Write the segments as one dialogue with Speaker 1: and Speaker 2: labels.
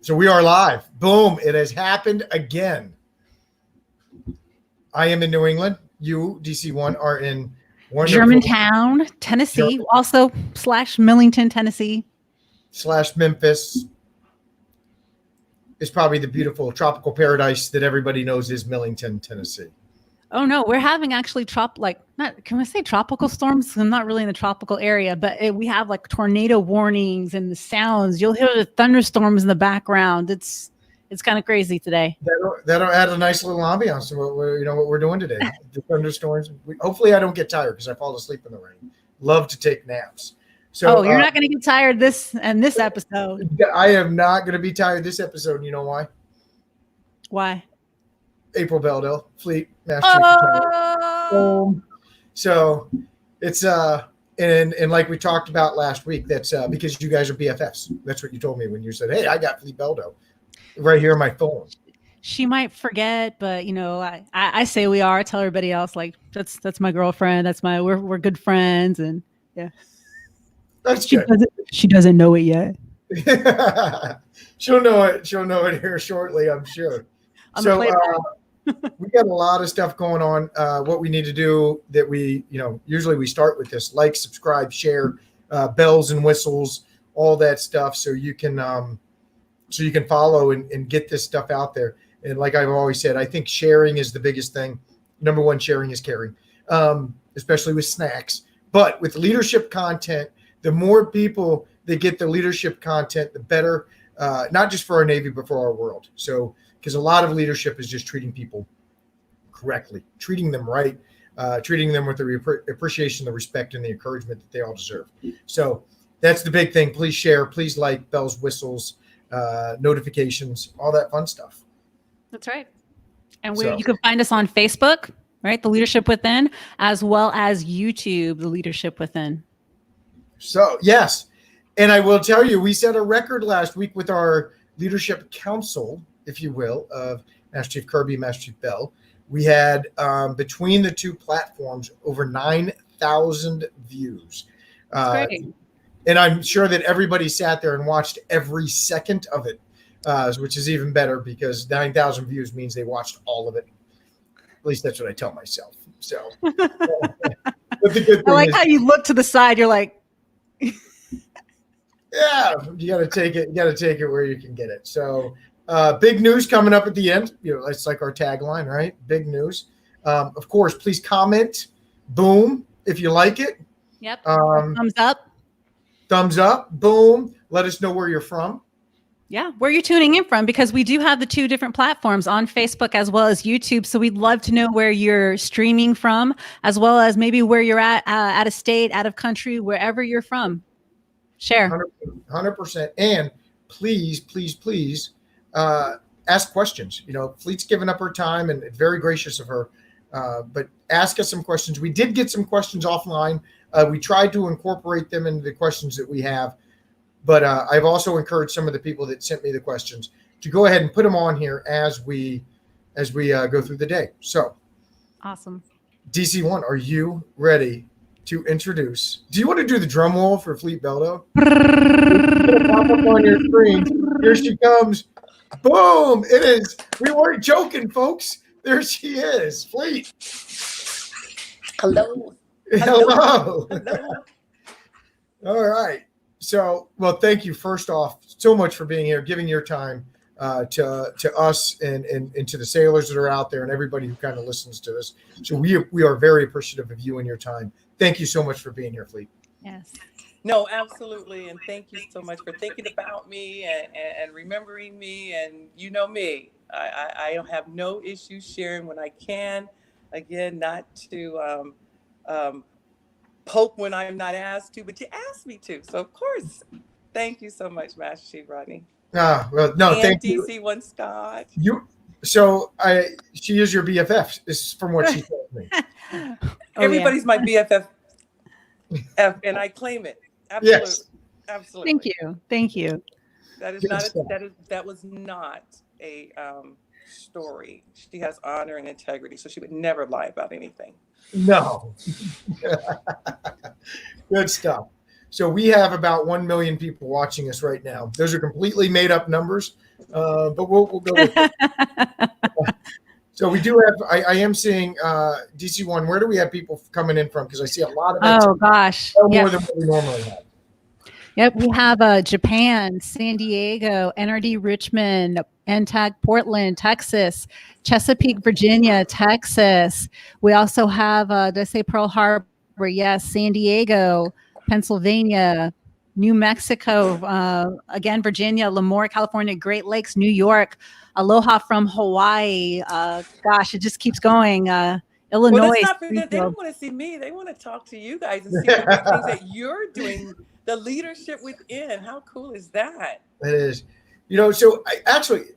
Speaker 1: So we are live. Boom. It has happened again. I am in New England. You, DC1, are in wonderful
Speaker 2: Germantown, Tennessee, also / Millington, Tennessee.
Speaker 1: / Memphis. Is probably the beautiful tropical paradise that everybody knows is Millington, Tennessee.
Speaker 2: Oh no, we're having actually can we say tropical storms? I'm not really in the tropical area, but we have like tornado warnings and the sounds. You'll hear the thunderstorms in the background. It's kind of crazy today.
Speaker 1: That'll add a nice little ambiance to what we're doing today. The thunderstorms. Hopefully, I don't get tired because I fall asleep in the rain. Love to take naps. So,
Speaker 2: you're not going to get tired this episode.
Speaker 1: I am not going to be tired this episode. You know why?
Speaker 2: Why?
Speaker 1: April Beldo, Fleet Master. So it's and like we talked about last week, that's because you guys are BFFs. That's what you told me when you said, "Hey, I got Fleet Beldo right here on my phone."
Speaker 2: She might forget, but I say we are. I tell everybody else like that's my girlfriend. We're good friends, and yeah.
Speaker 1: That's good.
Speaker 2: She doesn't know it yet.
Speaker 1: She'll know it. She'll know it here shortly, I'm sure. We got a lot of stuff going on. What we need to do that usually we start with this: like, subscribe, share, bells and whistles, all that stuff, so you can follow and get this stuff out there. And like I've always said, I think sharing is the biggest thing. Number one, sharing is caring, especially with snacks. But with leadership content, the more people that get the leadership content, the better, not just for our Navy, but for our world. So, because a lot of leadership is just treating people correctly, treating them right, treating them with the appreciation, the respect, and the encouragement that they all deserve. So that's the big thing. Please share, please like, bells, whistles, notifications, all that fun stuff.
Speaker 2: That's right. And you can find us on Facebook, right? The Leadership Within, as well as YouTube, The Leadership Within.
Speaker 1: So, yes. And I will tell you, we set a record last week with our leadership council, if you will, of Master Chief Kirby and Master Chief Bell. We had, between the two platforms, over 9,000 views.
Speaker 2: That's great.
Speaker 1: And I'm sure that everybody sat there and watched every second of it, which is even better because 9,000 views means they watched all of it. At least that's what I tell myself. So, but the good thing
Speaker 2: I like how you look to the side. You're like,
Speaker 1: yeah, you got to take it. You got to take it where you can get it. So, big news coming up at the end. It's like our tagline, right? Big news. Of course, please comment. Boom, if you like it.
Speaker 2: Yep. Thumbs up.
Speaker 1: Thumbs up. Boom. Let us know where you're from.
Speaker 2: Yeah, where you're tuning in from, because we do have the two different platforms on Facebook as well as YouTube. So we'd love to know where you're streaming from, as well as maybe where you're at out of state, out of country, wherever you're from. Share.
Speaker 1: 100%. And please, please, please ask questions. Fleet's given up her time and very gracious of her. But ask us some questions. We did get some questions offline. We tried to incorporate them into the questions that we have. But I've also encouraged some of the people that sent me the questions to go ahead and put them on here as we go through the day. So,
Speaker 2: awesome.
Speaker 1: DC1, are you ready to introduce? Do you want to do the drum roll for Fleet Beldo? Pop up on your screen. Here she comes. Boom! It is. We weren't joking, folks. There she is, Fleet.
Speaker 3: Hello.
Speaker 1: Hello.
Speaker 3: Hello.
Speaker 1: All right. So, well, thank you first off so much for being here, giving your time to us and to the sailors that are out there and everybody who kind of listens to us. So we are very appreciative of you and your time. Thank you so much for being here, Fleet.
Speaker 2: Yes.
Speaker 3: No, absolutely. And thank you so much for thinking about me and remembering me. And you know me, I don't have no issue sharing when I can. Again, not to poke when I'm not asked to, but you asked me to. So, of course, thank you so much, Master Chief Rodney.
Speaker 1: Well, no,
Speaker 3: and
Speaker 1: thank
Speaker 3: DC1 Scott.
Speaker 1: She is your BFF, is from what she told me.
Speaker 3: Everybody's my BFF, and I claim it. Absolutely.
Speaker 1: Yes.
Speaker 3: Absolutely.
Speaker 2: Thank you.
Speaker 3: That was not a story. She has honor and integrity, so she would never lie about anything.
Speaker 1: No. Good stuff. So we have about 1 million people watching us right now. Those are completely made up numbers, but we'll go with it. So we do have, I am seeing DC1. Where do we have people coming in from? Because I see a lot of
Speaker 2: Oh gosh.
Speaker 1: more than what we normally have.
Speaker 2: Yep, we have Japan, San Diego, NRD Richmond, NTAG Portland, Texas, Chesapeake, Virginia, Texas. We also have, did I say Pearl Harbor? Yes, San Diego, Pennsylvania, New Mexico, again, Virginia, Lemoore, California, Great Lakes, New York, aloha from Hawaii. Gosh, it just keeps going. Illinois.
Speaker 3: Well, let's not forget, they don't want to see me. They want to talk to you guys and see the great things that you're doing, the leadership within. How cool is that?
Speaker 1: It is. You know, so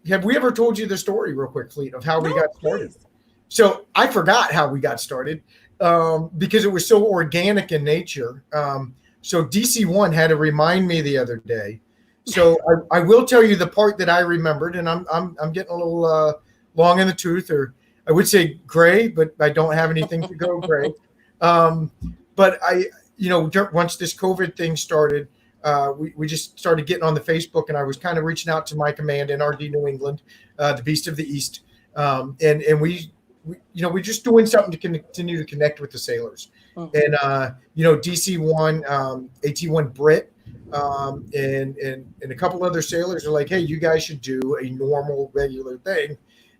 Speaker 1: have we ever told you the story real quick, Fleet, of how we got started?
Speaker 3: Please.
Speaker 1: So I forgot how we got started because it was so organic in nature. So DC1 had to remind me the other day. So I will tell you the part that I remembered, and I'm getting a little long in the tooth, or I would say gray, but I don't have anything to go gray. But once this COVID thing started, we just started getting on the Facebook, and I was kind of reaching out to my command, NRD New England, the Beast of the East, and we just doing something to continue to connect with the sailors. And DC1, AT1 Brit, and a couple other sailors are like, hey, you guys should do a normal, regular thing.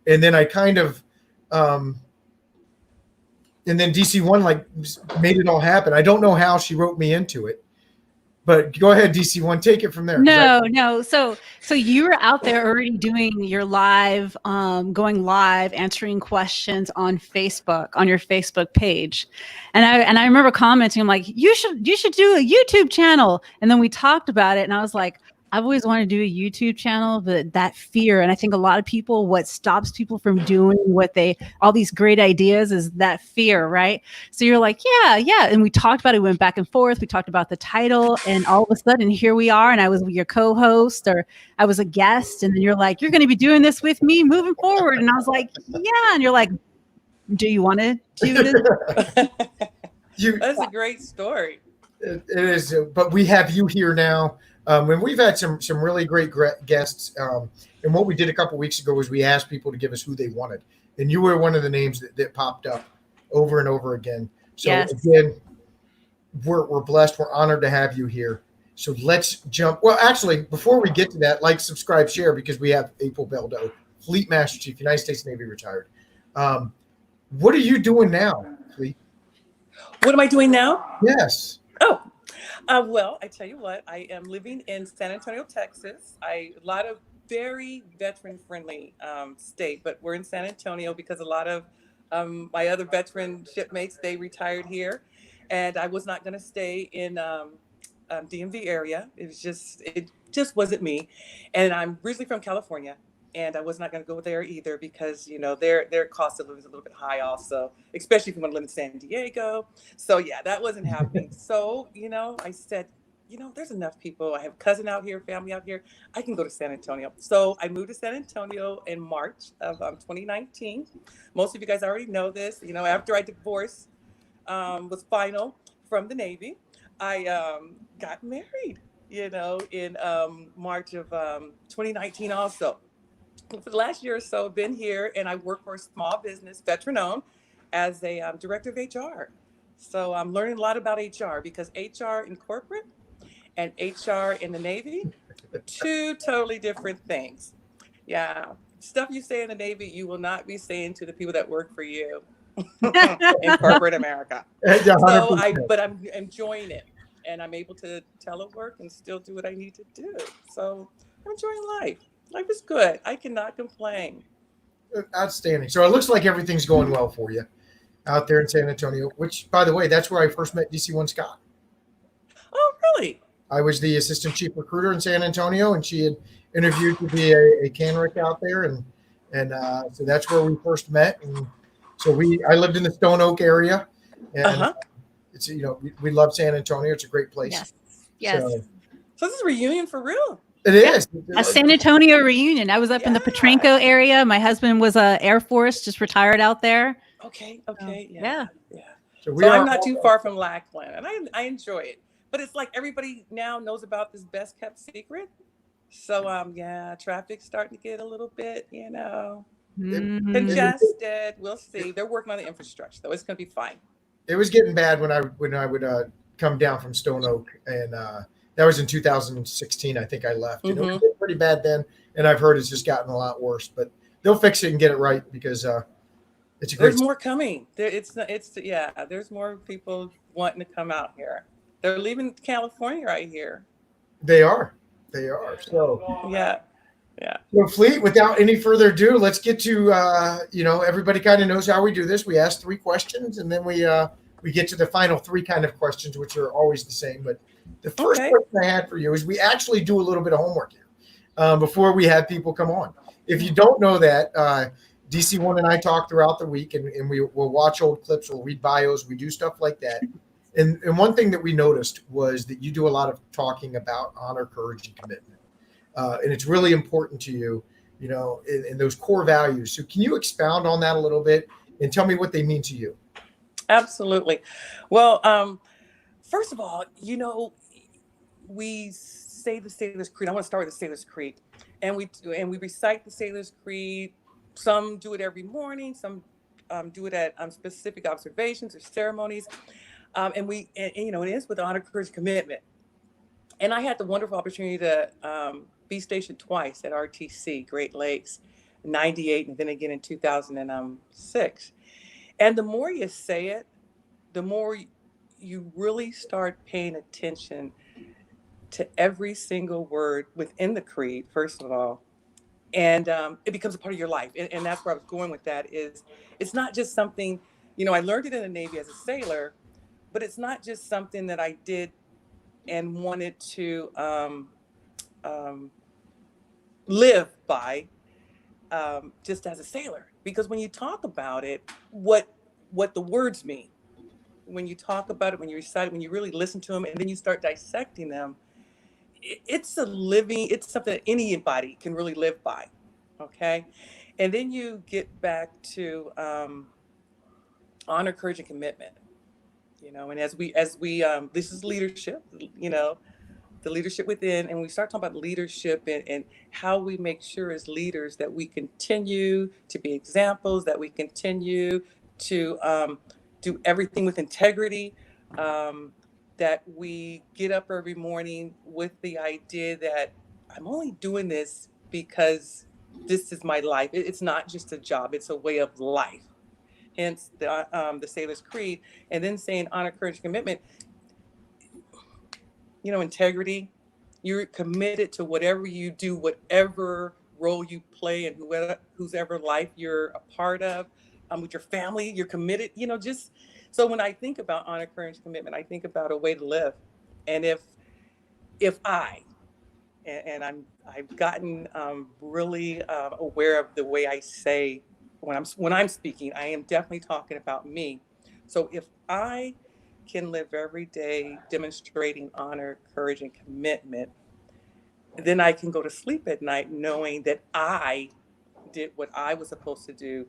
Speaker 1: And then I kind of and then DC1 like made it all happen. I don't know how she wrote me into it, but go ahead, DC1, take it from there.
Speaker 2: No. So you were out there already doing your live, going live, answering questions on Facebook, on your Facebook page. And I remember commenting, I'm like, you should do a YouTube channel. And then we talked about it, and I was like, I've always wanted to do a YouTube channel, but that fear. And I think a lot of people, what stops people from doing all these great ideas is that fear, right? So you're like, yeah. And we talked about it, we went back and forth. We talked about the title, and all of a sudden here we are. And I was your co-host, or I was a guest. And then you're like, you're going to be doing this with me moving forward. And I was like, yeah. And you're like, do you want to do this?
Speaker 3: That's a great story.
Speaker 1: It is, but we have you here now. And we've had some really great guests. And what we did a couple weeks ago was we asked people to give us who they wanted. And you were one of the names that popped up over and over again. So again, we're blessed. We're honored to have you here. So let's jump. Well, actually, before we get to that, like, subscribe, share, because we have April Beldo, Fleet Master Chief, United States Navy retired. What are you doing now, Fleet?
Speaker 3: What am I doing now?
Speaker 1: Yes.
Speaker 3: Oh, well, I tell you what, I am living in San Antonio, Texas. A lot of very veteran-friendly state, but we're in San Antonio because a lot of my other veteran shipmates, they retired here, and I was not going to stay in DMV area. It just wasn't me, and I'm originally from California. And I was not going to go there either because, their cost of living is a little bit high also, especially if you want to live in San Diego. So, yeah, that wasn't happening. So, I said, there's enough people. I have a cousin out here, family out here. I can go to San Antonio. So I moved to San Antonio in March of 2019. Most of you guys already know this. After I divorced, was final from the Navy, I got married, in March of 2019 also. For the last year or so, I've been here, and I work for a small business, veteran-owned, as a director of HR. So I'm learning a lot about HR because HR in corporate and HR in the Navy, two totally different things. Yeah, stuff you say in the Navy, you will not be saying to the people that work for you in corporate America. But I'm enjoying it, and I'm able to telework and still do what I need to do. So I'm enjoying life. Life is good. I cannot complain.
Speaker 1: Outstanding. So it looks like everything's going well for you out there in San Antonio, which, by the way, that's where I first met DC1 Scott.
Speaker 3: Oh, really?
Speaker 1: I was the assistant chief recruiter in San Antonio, and she had interviewed to be a canrick out there. And so that's where we first met. And so I lived in the Stone Oak area. And it's, we love San Antonio. It's a great place.
Speaker 2: Yes.
Speaker 3: So this is a reunion for real.
Speaker 1: It is.
Speaker 2: A San Antonio reunion. I was up in the Petrenko area. My husband was Air Force, just retired out there.
Speaker 3: Okay. Yeah.
Speaker 1: So
Speaker 3: I'm not too far from Lackland, and I enjoy it. but it's like everybody now knows about this best kept secret. So yeah, traffic's starting to get a little bit,
Speaker 2: Mhm.
Speaker 3: congested. We'll see. They're working on the infrastructure, though. It's going to be fine.
Speaker 1: It was getting bad when I would come down from Stone Oak, and that was in 2016. I think I left. And it was getting pretty bad then, and I've heard it's just gotten a lot worse. But they'll fix it and get it right because it's a great.
Speaker 3: There's more coming. Yeah. There's more people wanting to come out here. They're leaving California right here.
Speaker 1: They are. So
Speaker 3: yeah.
Speaker 1: So Fleet, without any further ado, let's get to everybody kind of knows how we do this. We ask 3 questions, and then we get to the final 3 kind of questions, which are always the same. But the first question I had for you is we actually do a little bit of homework here before we have people come on. If you don't know that, DC1 and I talk throughout the week, and we'll watch old clips, we'll read bios, we do stuff like that. And one thing that we noticed was that you do a lot of talking about honor, courage, and commitment. And it's really important to you, in those core values. So can you expound on that a little bit and tell me what they mean to you?
Speaker 3: Absolutely. Well, first of all, we say the Sailor's Creed. I want to start with the Sailor's Creed, and we recite the Sailor's Creed. Some do it every morning. Some do it at specific observations or ceremonies, and it is with honor, courage, commitment. And I had the wonderful opportunity to be stationed twice at RTC, Great Lakes, 98, and then again in 2006. And the more you say it, the more you really start paying attention to every single word within the creed, first of all. And it becomes a part of your life. And that's where I was going with that is it's not just something, I learned it in the Navy as a sailor, but it's not just something that I did and wanted to live by just as a sailor. Because when you talk about it, what the words mean, when you talk about it, when you recite it, when you really listen to them, and then you start dissecting them, it's something that anybody can really live by. Okay. And then you get back to honor, courage, and commitment. And as we this is leadership, the leadership within, and we start talking about leadership and how we make sure as leaders that we continue to be examples, that we continue to do everything with integrity, that we get up every morning with the idea that I'm only doing this because this is my life. It's not just a job, it's a way of life. Hence the Sailor's Creed, and then saying honor, courage, commitment. Integrity. You're committed to whatever you do, whatever role you play, and whose ever life you're a part of, with your family. You're committed. Just so when I think about honor, courage, commitment, I think about a way to live. And if I've gotten really aware of the way I say when I'm speaking, I am definitely talking about me. So if I can live every day demonstrating honor, courage, and commitment, then I can go to sleep at night knowing that I did what I was supposed to do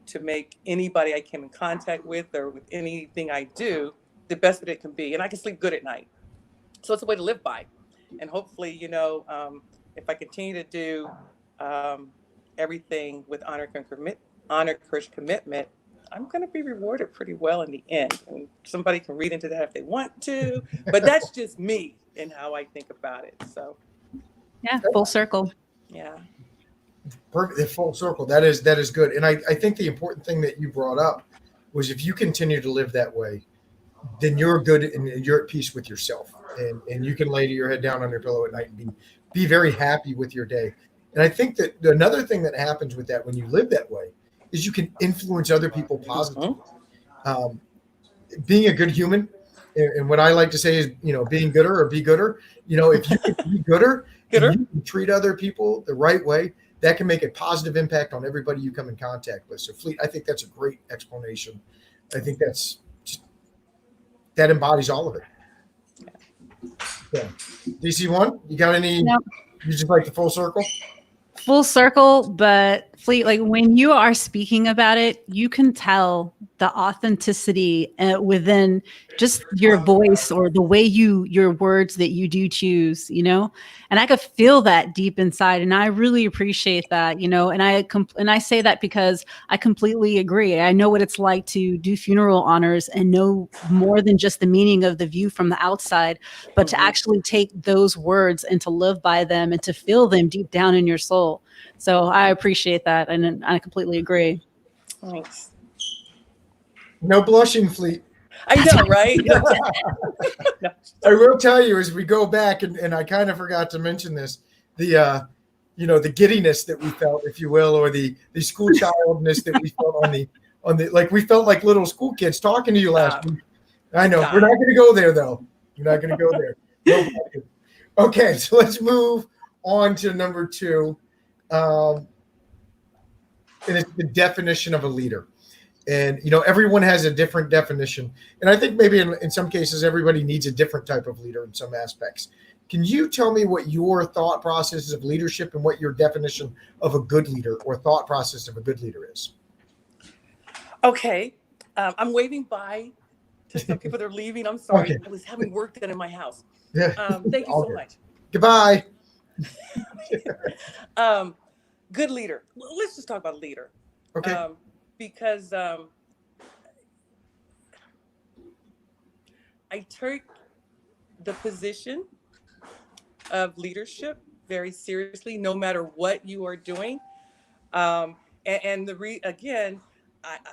Speaker 3: to make anybody I came in contact with or with anything I do the best that it can be. And I can sleep good at night. So it's a way to live by. And hopefully, if I continue to do everything with honor, courage, commitment, I'm going to be rewarded pretty well in the end. And somebody can read into that if they want to, but that's just me and how I think about it. So,
Speaker 2: yeah, full circle.
Speaker 3: Yeah.
Speaker 1: Perfect. Full circle. That is good. And I think the important thing that you brought up was if you continue to live that way, then you're good and you're at peace with yourself. And you can lay your head down on your pillow at night and be very happy with your day. And I think that another thing that happens with that when you live that way is you can influence other people positively. Being a good human, and what I like to say is, being gooder or be gooder. If you can be gooder, and you can treat other people the right way, that can make a positive impact on everybody you come in contact with. So, Fleet, I think that's a great explanation. I think that embodies all of it. Yeah. DC1, you got any?
Speaker 2: Nope.
Speaker 1: You just like the full circle?
Speaker 2: Full circle, but Fleet, like when you are speaking about it, you can tell the authenticity within just your voice or the way your words that you do choose, and I could feel that deep inside. And I really appreciate that, and I say that because I completely agree. I know what it's like to do funeral honors and know more than just the meaning of the view from the outside, but to actually take those words and to live by them and to feel them deep down in your soul. So I appreciate that, and I completely agree.
Speaker 3: Thanks.
Speaker 1: No blushing, Fleet.
Speaker 3: I know, right? No.
Speaker 1: I will tell you as we go back, and I kind of forgot to mention this, the the giddiness that we felt, if you will, or the school childness that we felt on the like we felt like little school kids talking to you last week. I know. We're not going to go there though. We're not going to go there. No blushing. Okay, so let's move on to number 2. And it's the definition of a leader. And, everyone has a different definition. And I think maybe in some cases, everybody needs a different type of leader in some aspects. Can you tell me what your thought process is of leadership and what your definition of a good leader or thought process of a good leader is?
Speaker 3: Okay. I'm waving bye to some people that are leaving. I'm sorry.
Speaker 1: Okay.
Speaker 3: I was having work done in my house.
Speaker 1: Yeah.
Speaker 3: Thank you so much.
Speaker 1: Goodbye.
Speaker 3: Good leader. Let's just talk about leader.
Speaker 1: Okay.
Speaker 3: Because I take the position of leadership very seriously, no matter what you are doing. And again,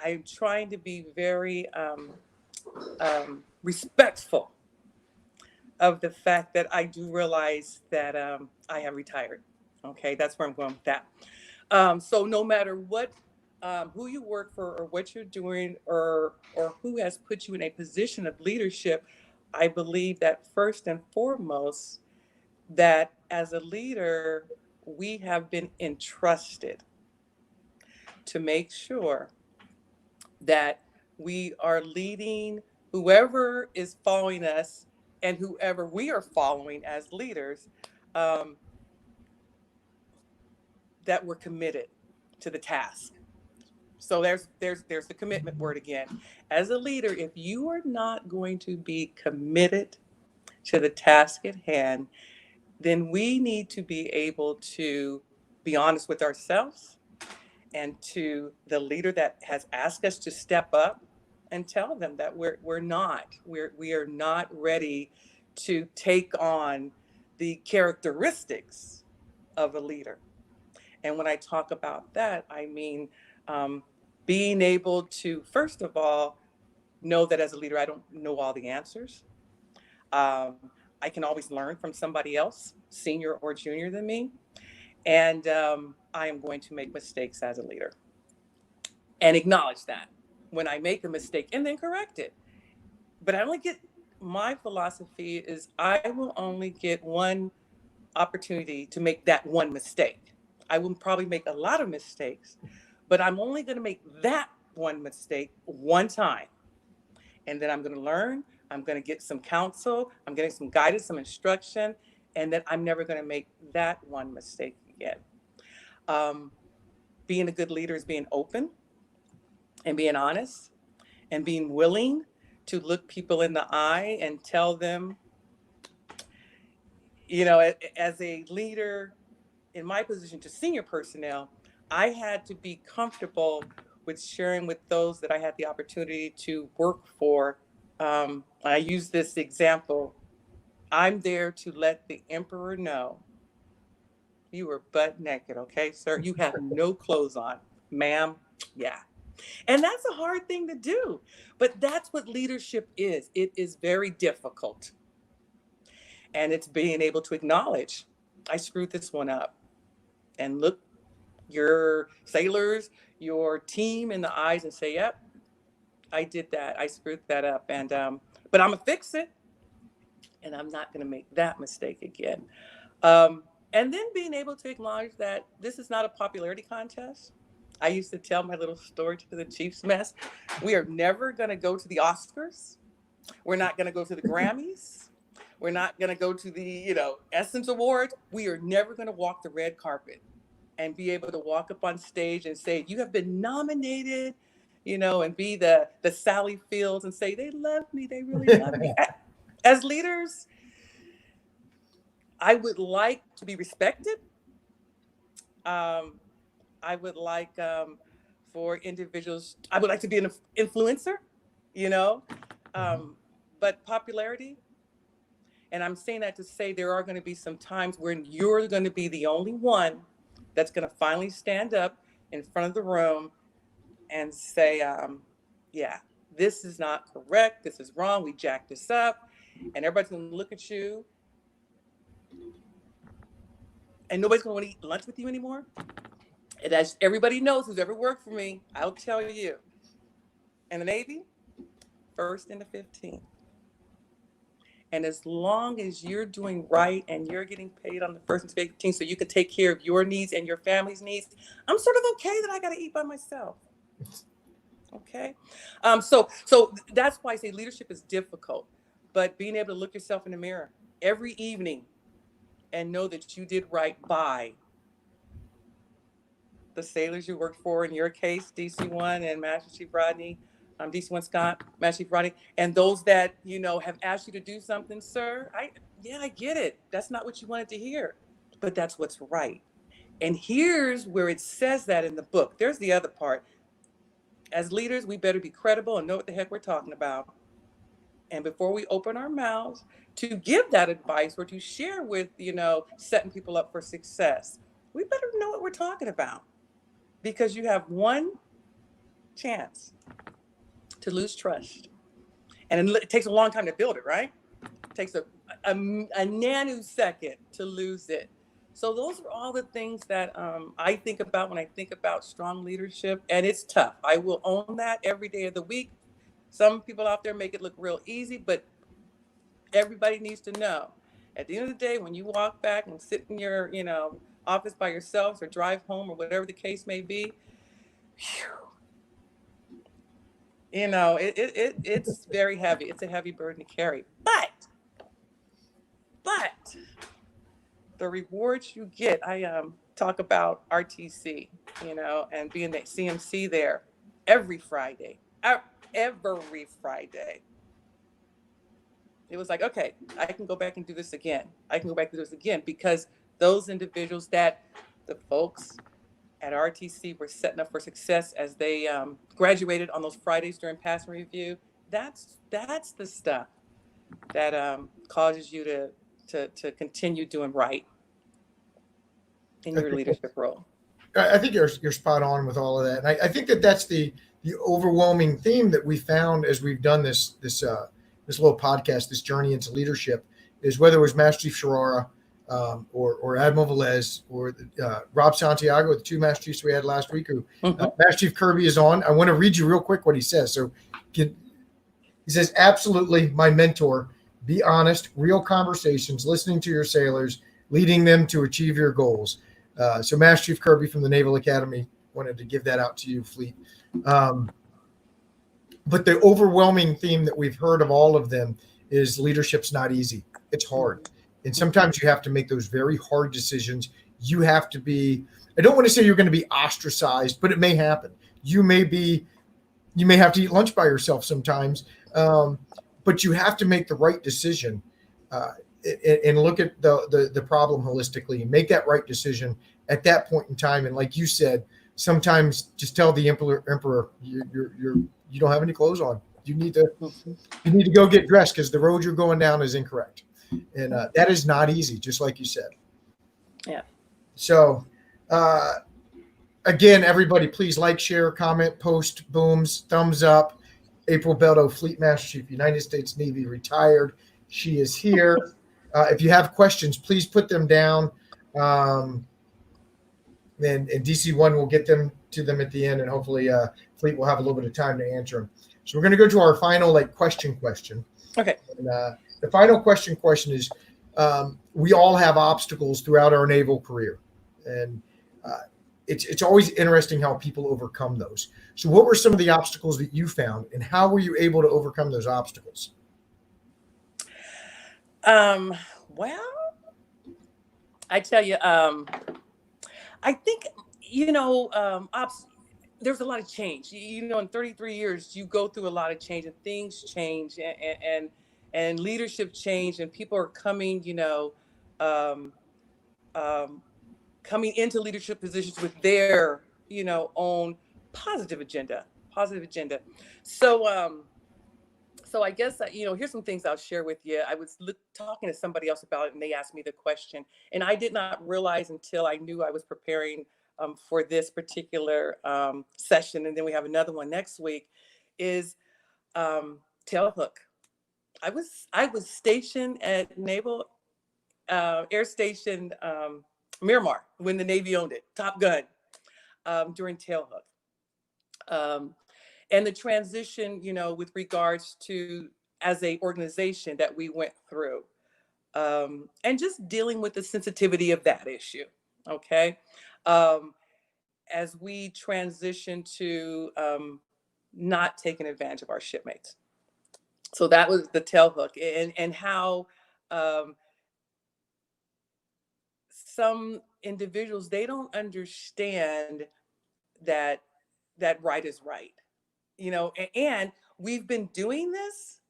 Speaker 3: I'm trying to be very respectful of the fact that I do realize that I have retired. Okay, that's where I'm going with that. So no matter what, who you work for or what you're doing or who has put you in a position of leadership, I believe that first and foremost, that as a leader, we have been entrusted to make sure that we are leading whoever is following us and whoever we are following as leaders, that we're committed to the task. So there's the commitment word again. As a leader, if you are not going to be committed to the task at hand, then we need to be able to be honest with ourselves and to the leader that has asked us to step up and tell them that we are not ready to take on the characteristics of a leader. And when I talk about that, I mean being able to, first of all, know that as a leader, I don't know all the answers. I can always learn from somebody else, senior or junior than me. And I am going to make mistakes as a leader and acknowledge that when I make a mistake and then correct it. But my philosophy is I will only get one opportunity to make that one mistake. I will probably make a lot of mistakes, but I'm only going to make that one mistake one time. And then I'm going to learn. I'm going to get some counsel. I'm getting some guidance, some instruction, and then I'm never going to make that one mistake again. Being a good leader is being open and being honest and being willing to look people in the eye and tell them, as a leader in my position to senior personnel, I had to be comfortable with sharing with those that I had the opportunity to work for. I use this example. I'm there to let the emperor know you are butt naked, okay, sir? You have no clothes on, ma'am. Yeah. And that's a hard thing to do, but that's what leadership is. It is very difficult. And it's being able to acknowledge, I screwed this one up. And look your sailors, your team in the eyes and say, yep, I did that. I screwed that up. And but I'm gonna fix it. And I'm not gonna make that mistake again. And then being able to acknowledge that this is not a popularity contest. I used to tell my little story to the Chiefs mess. We are never gonna go to the Oscars. We're not gonna go to the Grammys. We're not gonna go to the, Essence Awards. We are never gonna walk the red carpet. and be able to walk up on stage and say, you have been nominated, you know, and be the Sally Fields and say, they love me, they really love me. As leaders, I would like to be respected. I would like for individuals, I would like to be an influencer, you know, but popularity. And I'm saying that to say there are going to be some times when you're going to be the only one that's going to finally stand up in front of the room and say, yeah, this is not correct. This is wrong. We jacked this up. And everybody's going to look at you. And nobody's going to want to eat lunch with you anymore. And as everybody knows who's ever worked for me, I'll tell you, in the Navy, 1st and the 15th. And as long as you're doing right and you're getting paid on the 1st and 15th so you can take care of your needs and your family's needs, I'm sort of okay that I got to eat by myself. Okay. So that's why I say leadership is difficult, but being able to look yourself in the mirror every evening and know that you did right by the sailors you worked for, in your case, DC-1 and Master Chief Rodney, DC-1 Scott, Master Chief Rodney, and those that, you know, have asked you to do something, sir, I get it. That's not what you wanted to hear, but that's what's right. And here's where it says that in the book. There's the other part. As leaders, we better be credible and know what the heck we're talking about. And before we open our mouths to give that advice or to share with, you know, setting people up for success, we better know what we're talking about, because you have one chance to lose trust. And it takes a long time to build it, right? It takes a nanosecond to lose it. So those are all the things that I think about when I think about strong leadership. And it's tough. I will own that every day of the week. Some people out there make it look real easy, but everybody needs to know. At the end of the day, when you walk back and sit in your, you know, office by yourselves or drive home or whatever the case may be, you know, it's very heavy. It's a heavy burden to carry. But the rewards you get, I talk about RTC, you know, and being the CMC there every Friday. Every Friday. It was like, okay, I can go back and do this again. I can go back and do this again, because those individuals that the folks at RTC were setting up for success as they graduated on those Fridays during passing review, that's the stuff that causes you to continue doing right in your leadership role.
Speaker 1: I think you're spot on with all of that. And I think that's the overwhelming theme that we found as we've done this little podcast, this journey into leadership, is whether it was Master Chief Sharara or Admiral Velez or Rob Santiago, the 2 Master Chiefs we had last week, who Master Chief Kirby is on. I want to read you real quick what he says. So he says, absolutely, my mentor, be honest, real conversations, listening to your sailors, leading them to achieve your goals. So Master Chief Kirby from the Naval Academy wanted to give that out to you, Fleet. But the overwhelming theme that we've heard of all of them is leadership's not easy. It's hard. And sometimes you have to make those very hard decisions. You have to be, I don't want to say you're going to be ostracized, but it may happen. You may have to eat lunch by yourself sometimes, but you have to make the right decision and look at the problem holistically and make that right decision at that point in time. And like you said, sometimes just tell the emperor you don't have any clothes on. You need to go get dressed, because the road you're going down is incorrect. And that is not easy, just like you said.
Speaker 3: Yeah.
Speaker 1: So again, everybody, please like, share, comment, post, booms, thumbs up. April Beldo, Fleet Master Chief, United States Navy, retired. She is here. If you have questions, please put them down. And DC-1 will get them to them at the end, and hopefully Fleet will have a little bit of time to answer them. So we're going to go to our final question.
Speaker 3: Okay.
Speaker 1: And, the final question is, we all have obstacles throughout our naval career, and it's always interesting how people overcome those. So what were some of the obstacles that you found, and how were you able to overcome those obstacles?
Speaker 3: Well, I tell you, I think, there's a lot of change. In 33 years, you go through a lot of change, and things change, and leadership change, and people are coming, um, um, coming into leadership positions with their, own positive agenda. So, so I guess here's some things I'll share with you. I was talking to somebody else about it, and they asked me the question, and I did not realize until I knew I was preparing for this particular session, and then we have another one next week. Is tailhook. I was stationed at Naval Air Station Miramar when the Navy owned it. Top Gun during tailhook. Um, and the transition, with regards to as a organization that we went through, and just dealing with the sensitivity of that issue. Okay. Um, as we transition to not taking advantage of our shipmates. So that was the tailhook, and how um, some individuals, they don't understand that right is right, and we've been doing this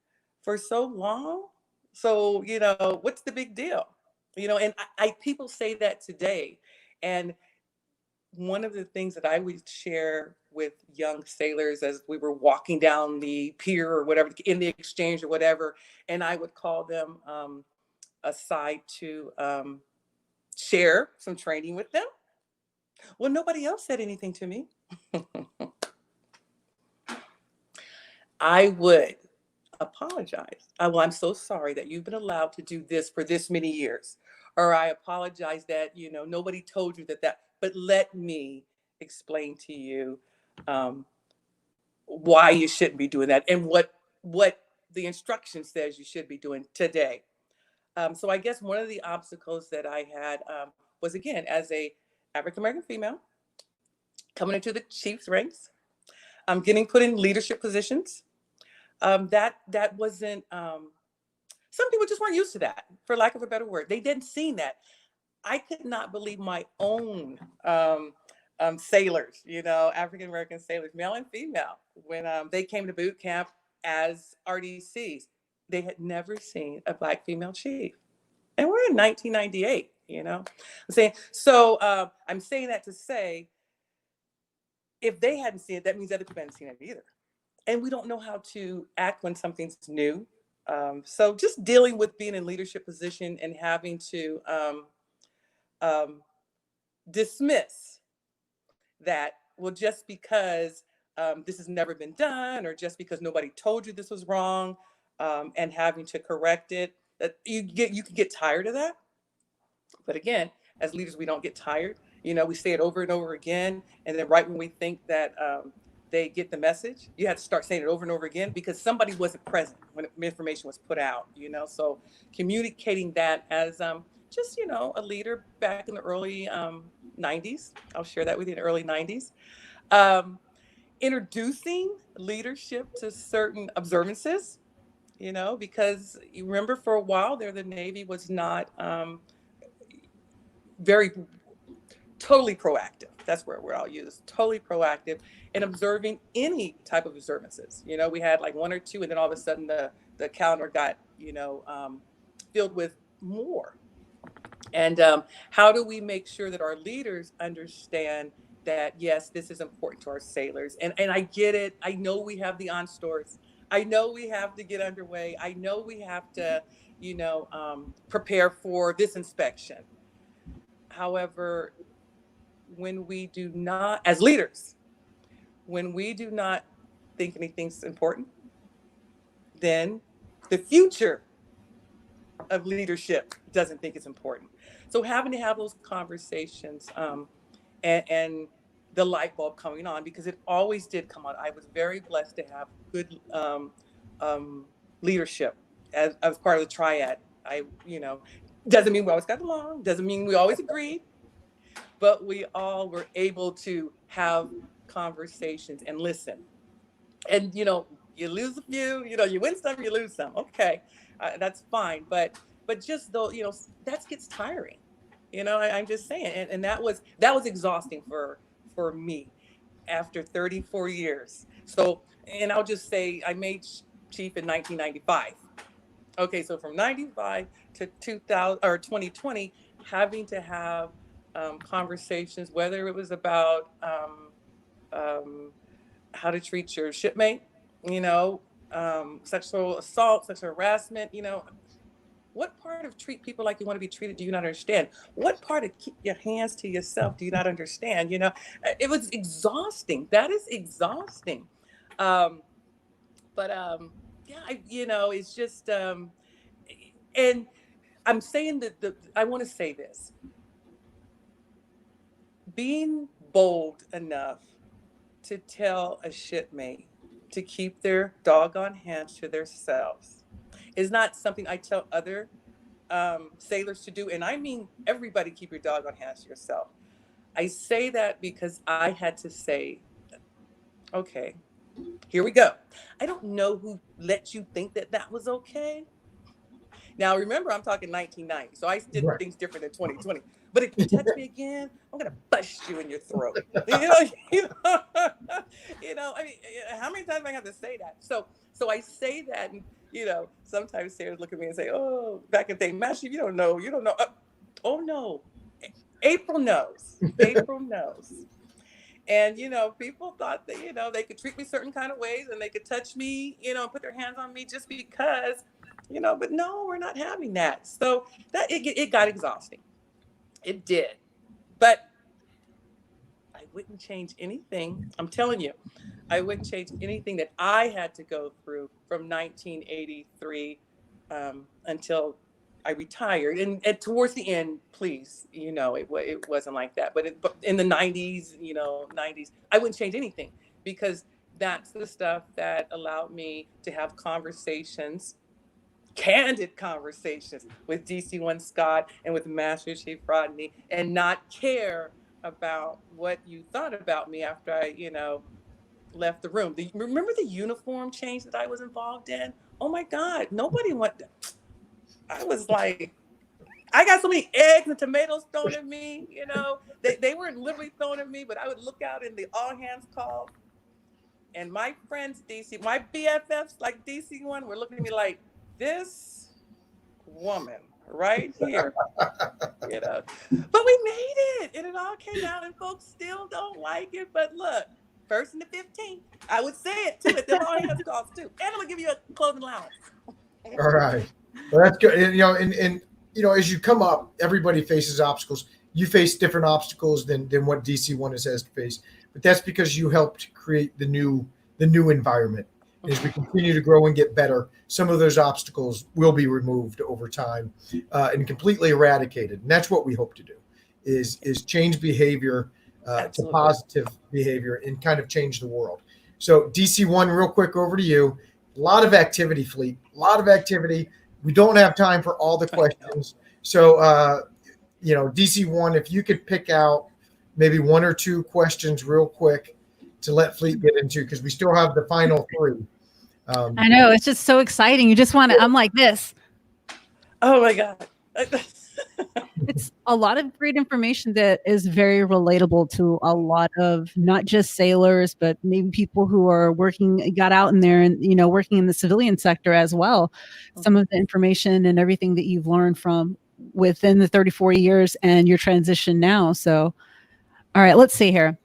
Speaker 3: for so long. So, what's the big deal? And people say that today. And one of the things that I would share with young sailors as we were walking down the pier or whatever, in the exchange or whatever, and I would call them aside to share some training with them. Well, nobody else said anything to me. I would apologize. Well, I'm so sorry that you've been allowed to do this for this many years. Or I apologize that, nobody told you but let me explain to you why you shouldn't be doing that, and what the instruction says you should be doing today. So I guess one of the obstacles that I had was, again, as a African American female coming into the chief's ranks, getting put in leadership positions. That wasn't. Some people just weren't used to that, for lack of a better word. They didn't see that. I could not believe my own sailors, African American sailors, male and female, when they came to boot camp as RDCs. They had never seen a Black female chief. And we're in 1998, I'm saying. So I'm saying that to say, if they hadn't seen it, that means other people hadn't seen it either. And we don't know how to act when something's new. So just dealing with being in leadership position and having to um, dismiss that, well, just because this has never been done, or just because nobody told you this was wrong, and having to correct it, that you can get tired of that. But again, as leaders, we don't get tired. We say it over and over again, and then right when we think that they get the message, you have to start saying it over and over again, because somebody wasn't present when information was put out. So communicating that as just a leader back in the early 90s. I'll share that with you, in the early 90s. Introducing leadership to certain observances, because you remember, for a while there, the Navy was not very totally proactive. That's where I'll use totally proactive in observing any type of observances. We had like one or two, and then all of a sudden the calendar got filled with more. And how do we make sure that our leaders understand that, yes, this is important to our sailors? And I get it. I know we have the on-stores. I know we have to get underway. I know we have to, prepare for this inspection. However, when we do not, as leaders, when we do not think anything's important, then the future of leadership doesn't think it's important. So having to have those conversations, and the light bulb coming on, because it always did come on. I was very blessed to have good leadership as part of the triad. Doesn't mean we always got along, doesn't mean we always agreed, but we all were able to have conversations and listen. And, you lose a few, you win some, you lose some. Okay, that's fine. But just though, that gets tiring. I'm just saying, and that was exhausting for me after 34 years. So, and I'll just say I made chief in 1995. Okay, so from 95 to 2000 or 2020, having to have conversations, whether it was about um, how to treat your shipmate, sexual assault, sexual harassment, what part of treat people like you want to be treated do you not understand? What part of keep your hands to yourself do you not understand? It was exhausting. That is exhausting. Um, but yeah, it's just, and I'm saying that I want to say this, being bold enough to tell a shipmate to keep their doggone hands to themselves is not something I tell other sailors to do. And I mean, everybody keep your doggone hands to yourself. I say that because I had to say, okay, here we go. I don't know who let you think that that was okay. Now, remember, I'm talking 1990, so I did
Speaker 1: Right.
Speaker 3: things different in 2020. But if you touch me again, I'm gonna bust you in your throat. I mean, how many times do I have to say that? So I say that, and sometimes sailors look at me and say, "Oh, back in the day, Master, you don't know. Oh no, April knows. April knows." And people thought that they could treat me certain kind of ways, and they could touch me, and put their hands on me just because, But no, we're not having that. So that it got exhausting. It did, but I wouldn't change anything. I'm telling you, I wouldn't change anything that I had to go through from 1983 until I retired. And towards the end, please, it wasn't like that. But in the 90s, 90s, I wouldn't change anything because that's the stuff that allowed me to have conversations, candid conversations with DC1 Scott and with Master Chief Rodney, and not care about what you thought about me after I, left the room. Remember the uniform change that I was involved in? Oh my God, nobody went. I was like, I got so many eggs and tomatoes thrown at me, they weren't literally thrown at me, but I would look out in the all hands call, and my friends, my BFFs like DC1 were looking at me like, this woman right here, But we made it, and it all came out, and folks still don't like it. But look, first and the 15th, I would say it too at the all hands calls too, and I'm gonna give you a clothing allowance.
Speaker 1: All right. Well, that's good. And as you come up, everybody faces obstacles. You face different obstacles than what DC1 has to face, but that's because you helped create the new environment. As we continue to grow and get better, some of those obstacles will be removed over time and completely eradicated. And that's what we hope to do: is change behavior to positive behavior and kind of change the world. So DC1, real quick, over to you. A lot of activity, Fleet. A lot of activity. We don't have time for all the questions. So, DC1, if you could pick out maybe one or two questions real quick to let Fleet get into, because we still have the final three.
Speaker 2: I know, it's just so exciting. You just want to, I'm like this.
Speaker 3: Oh my God.
Speaker 2: It's a lot of great information that is very relatable to a lot of not just sailors, but maybe people who are got out in there and, working in the civilian sector as well. Some of the information and everything that you've learned from within the 34 years and your transition now. So, all right, let's see here.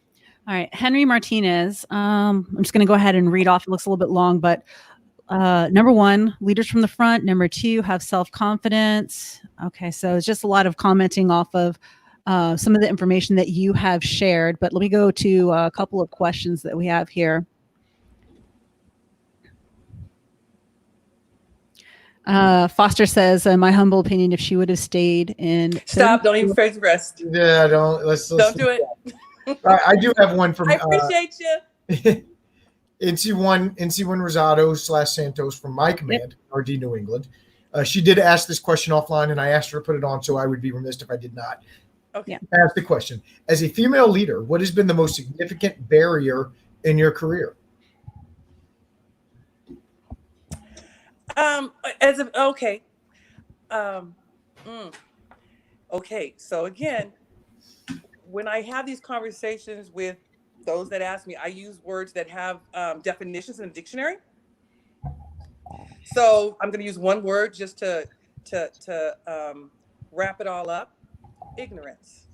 Speaker 2: All right, Henry Martinez. I'm just going to go ahead and read off. It looks a little bit long, but number one, leaders from the front. Number two, have self-confidence. Okay, so it's just a lot of commenting off of some of the information that you have shared. But let me go to a couple of questions that we have here. Foster says, in my humble opinion, if she would have stayed in...
Speaker 3: Stop, don't even phrase rest.
Speaker 1: Yeah, let's
Speaker 3: don't do it.
Speaker 1: I do have one from...
Speaker 3: I appreciate you.
Speaker 1: NC1 Rosado / Santos from my command, RD New England. She did ask this question offline, and I asked her to put it on, so I would be remiss if I did not.
Speaker 3: Okay.
Speaker 1: Ask the question. As a female leader, what has been the most significant barrier in your career?
Speaker 3: Okay, so again, when I have these conversations with those that ask me, I use words that have definitions in the dictionary. So I'm going to use one word just to wrap it all up: ignorance.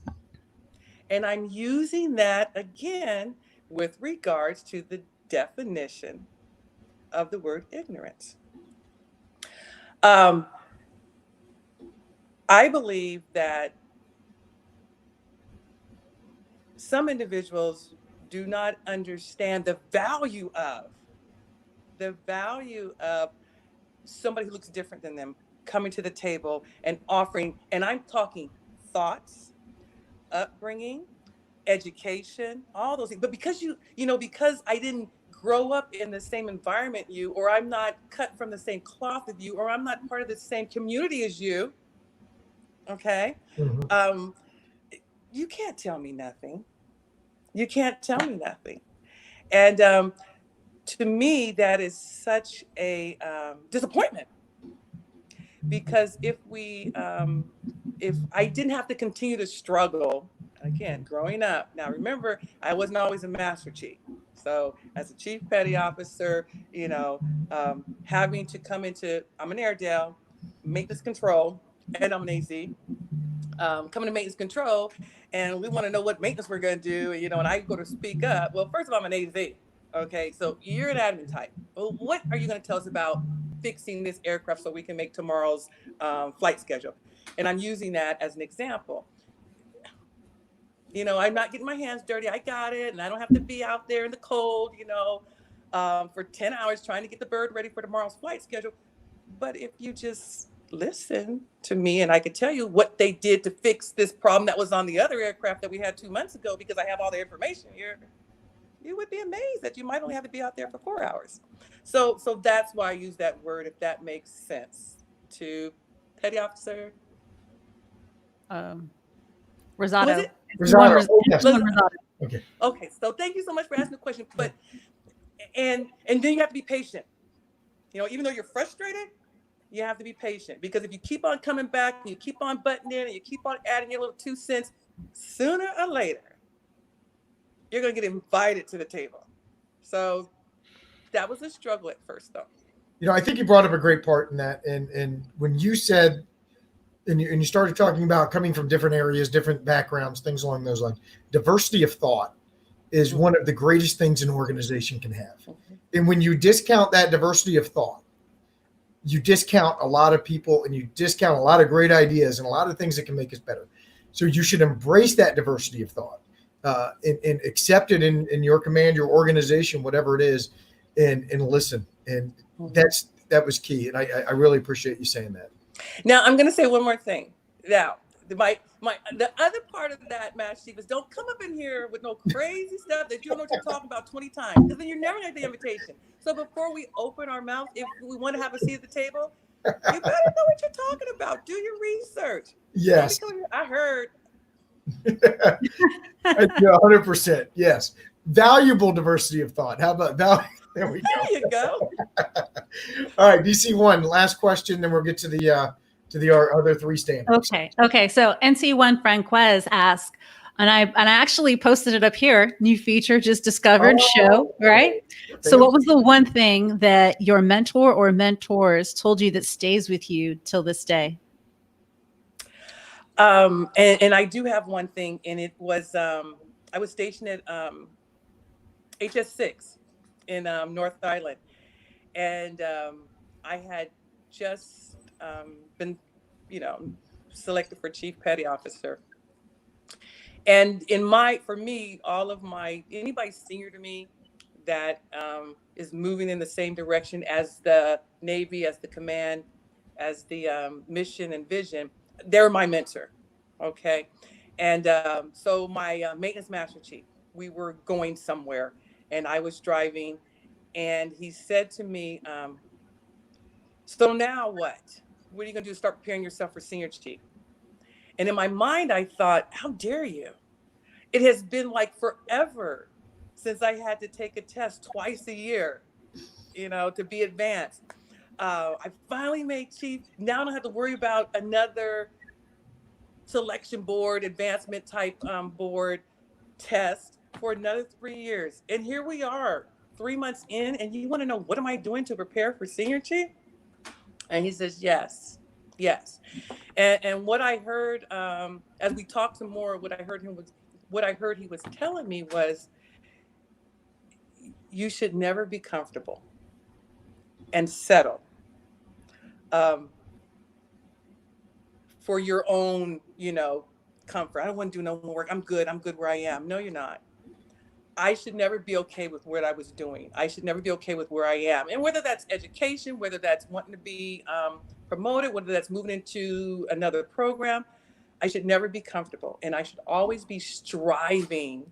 Speaker 3: And I'm using that again with regards to the definition of the word ignorance. Um, I believe that some individuals do not understand the value of somebody who looks different than them coming to the table and offering, and I'm talking thoughts, upbringing, education, all those things. But because because I didn't grow up in the same environment you, or I'm not cut from the same cloth as you, or I'm not part of the same community as you, okay?
Speaker 1: Mhm.
Speaker 3: Um, you can't tell me nothing. You can't tell me nothing. And to me, that is such a disappointment, because if I didn't have to continue to struggle again growing up. Now remember, I wasn't always a master chief. So as a chief petty officer, having to come into, I'm an Airedale, maintenance control, and I'm an AZ. Coming to maintenance control, and we want to know what maintenance we're going to do, and I go to speak up. Well, first of all, I'm an AZ. Okay, so you're an admin type. Well, what are you going to tell us about fixing this aircraft so we can make tomorrow's flight schedule? And I'm using that as an example. I'm not getting my hands dirty. I got it, and I don't have to be out there in the cold, for 10 hours trying to get the bird ready for tomorrow's flight schedule. But if you just listen to me, and I could tell you what they did to fix this problem that was on the other aircraft that we had 2 months ago, because I have all the information here, you would be amazed that you might only have to be out there for 4 hours. So that's why I use that word, if that makes sense to Petty Officer. Was
Speaker 2: Rosado.
Speaker 3: it?
Speaker 1: Rosado. Oh, yes.
Speaker 2: Rosado.
Speaker 1: Okay.
Speaker 3: Okay, so thank you so much for asking the question. But and then you have to be patient. Even though you're frustrated, you have to be patient, because if you keep on coming back and you keep on butting in and you keep on adding your little 2 cents, sooner or later, you're going to get invited to the table. So that was a struggle at first, though.
Speaker 1: I think you brought up a great part in that. And when you said, and you started talking about coming from different areas, different backgrounds, things along those lines, diversity of thought is one of the greatest things an organization can have. And when you discount that diversity of thought, you discount a lot of people, and you discount a lot of great ideas and a lot of things that can make us better. So you should embrace that diversity of thought and accept it in your command, your organization, whatever it is, and listen. And that was key. And I really appreciate you saying that.
Speaker 3: Now I'm going to say one more thing. Now, the other part of that, Master Chief, is don't come up in here with no crazy stuff that you don't know what you're talking about 20 times, because then you're never going to get the invitation. So before we open our mouth, if we want to have a seat at the table, you better know what you're talking about. Do your research.
Speaker 1: Yes.
Speaker 3: I heard.
Speaker 1: 100%. Yes. Valuable diversity of thought. How about that? There we go.
Speaker 3: There you go.
Speaker 1: All right, DC1, last question, then we'll get to the our other three standards.
Speaker 2: Okay. So NC1 Franquez asked, and I actually posted it up here. New feature just discovered show, right? So what was the one thing that your mentor or mentors told you that stays with you till this day?
Speaker 3: And I do have one thing, and it was I was stationed at HS6 in North Island, and I had just been, selected for Chief Petty Officer. And for me, anybody senior to me that is moving in the same direction as the Navy, as the command, as the mission and vision, they're my mentor. Okay. And so my maintenance master chief, we were going somewhere, and I was driving, and he said to me, so now what? What are you going to do to start preparing yourself for senior chief? And in my mind, I thought, how dare you? It has been like forever since I had to take a test twice a year, to be advanced. I finally made chief. Now I don't have to worry about another selection board, advancement type board test for another 3 years. And here we are, 3 months in, and you want to know, what am I doing to prepare for senior chief? And he says, yes, yes. And what I heard, as we talked some more, what I heard he was telling me was, you should never be comfortable and settle for your own, comfort. I don't want to do no more work. I'm good where I am. No, you're not. I should never be okay with what I was doing. I should never be okay with where I am. And whether that's education, whether that's wanting to be promoted, whether that's moving into another program, I should never be comfortable. And I should always be striving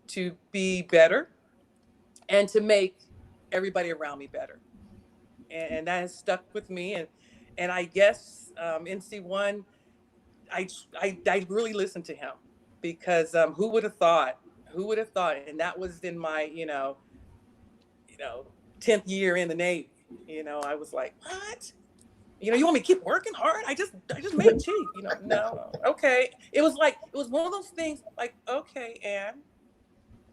Speaker 3: to be better and to make everybody around me better. And that has stuck with me. And I guess NC1, I really listened to him, because who would have thought? Who would have thought? And that was in my 10th year in the Navy. I was like, what? You want me to keep working hard? I just made chief. No, okay. It was one of those things. Like, okay, Ann,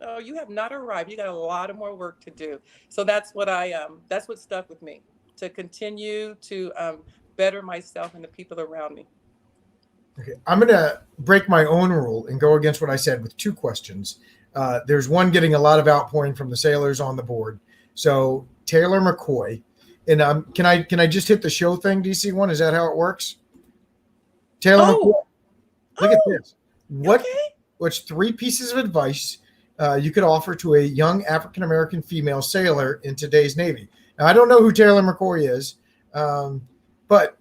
Speaker 3: oh, you have not arrived. You got a lot of more work to do. So that's what stuck with me, to continue to better myself and the people around me.
Speaker 1: Okay, I'm going to break my own rule and go against what I said with 2 questions. There's one getting a lot of outpouring from the sailors on the board. So Taylor McCoy, and can I just hit the show thing, DC1? Is that how it works? Taylor McCoy, look at this. What's 3 pieces of advice you could offer to a young African-American female sailor in today's Navy? Now, I don't know who Taylor McCoy is, but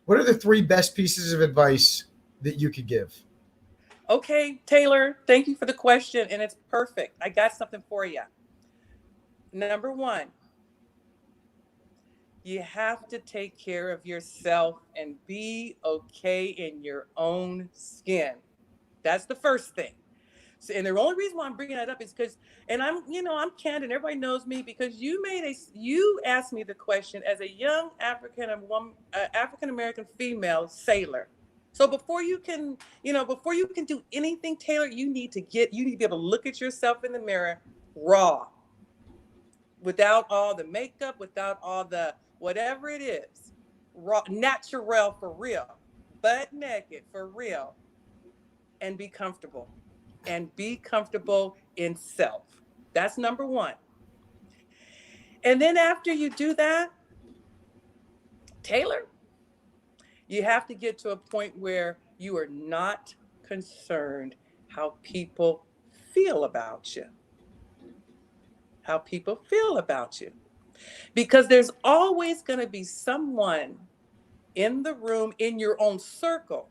Speaker 1: what are the 3 best pieces of advice that you could give?
Speaker 3: Okay, Taylor, thank you for the question, and it's perfect. I got something for you. Number 1, you have to take care of yourself and be okay in your own skin. That's the first thing. So, and the only reason why I'm bringing that up is because, and I'm candid, everybody knows me, because you asked me the question as a young African-American female sailor. So before you can do anything, Taylor, you need to be able to look at yourself in the mirror raw, without all the makeup, without all the whatever it is, raw, natural, for real, butt naked for real, and be comfortable. And be comfortable in self. That's number 1. And then after you do that, Taylor, you have to get to a point where you are not concerned how people feel about you. How people feel about you. Because there's always going to be someone in the room, in your own circle,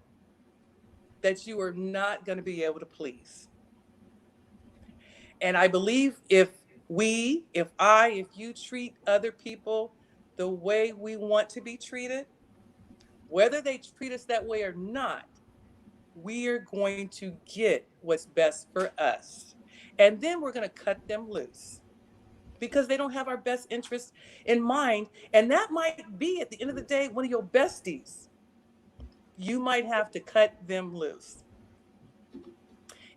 Speaker 3: that you are not going to be able to please. And I believe if you treat other people the way we want to be treated, whether they treat us that way or not, we are going to get what's best for us. And then we're going to cut them loose, because they don't have our best interests in mind. And that might be, at the end of the day, one of your besties. You might have to cut them loose.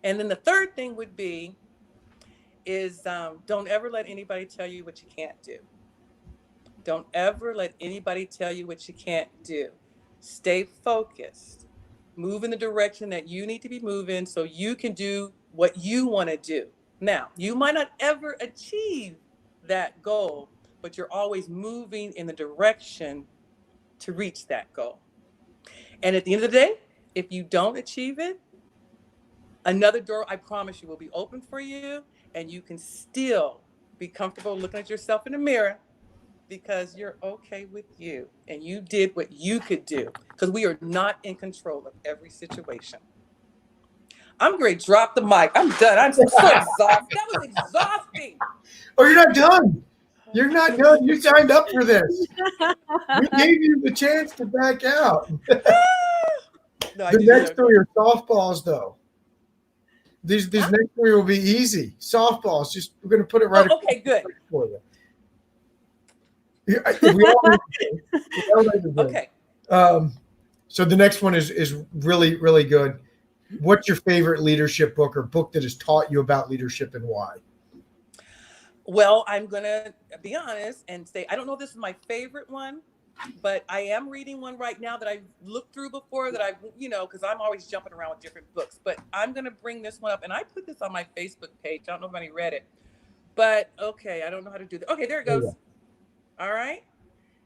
Speaker 3: And then the third thing would be don't ever let anybody tell you what you can't do. Don't ever let anybody tell you what you can't do. Stay focused. Move in the direction that you need to be moving so you can do what you want to do. Now, you might not ever achieve that goal, but you're always moving in the direction to reach that goal. And at the end of the day, if you don't achieve it, another door, I promise you, will be open for you, and you can still be comfortable looking at yourself in the mirror, because you're okay with you and you did what you could do, because we are not in control of every situation. I'm going to drop the mic. I'm done. I'm so exhausted. That was exhausting.
Speaker 1: Oh, you're not done. You're not done. You signed up for this. We gave you the chance to back out.
Speaker 3: No,
Speaker 1: the next 3 are softballs, though. These next 3 will be easy. Softballs. Just we're going to put it right.
Speaker 3: Okay, good.
Speaker 1: For you. Okay. So the next one is really, really good. What's your favorite leadership book or book that has taught you about leadership and why?
Speaker 3: Well, I'm going to be honest and say, I don't know if this is my favorite one, but I am reading one right now that I've looked through before that I've, because I'm always jumping around with different books, but I'm going to bring this one up. And I put this on my Facebook page. I don't know if anybody read it, but okay. I don't know how to do that. Okay, there it goes. All right.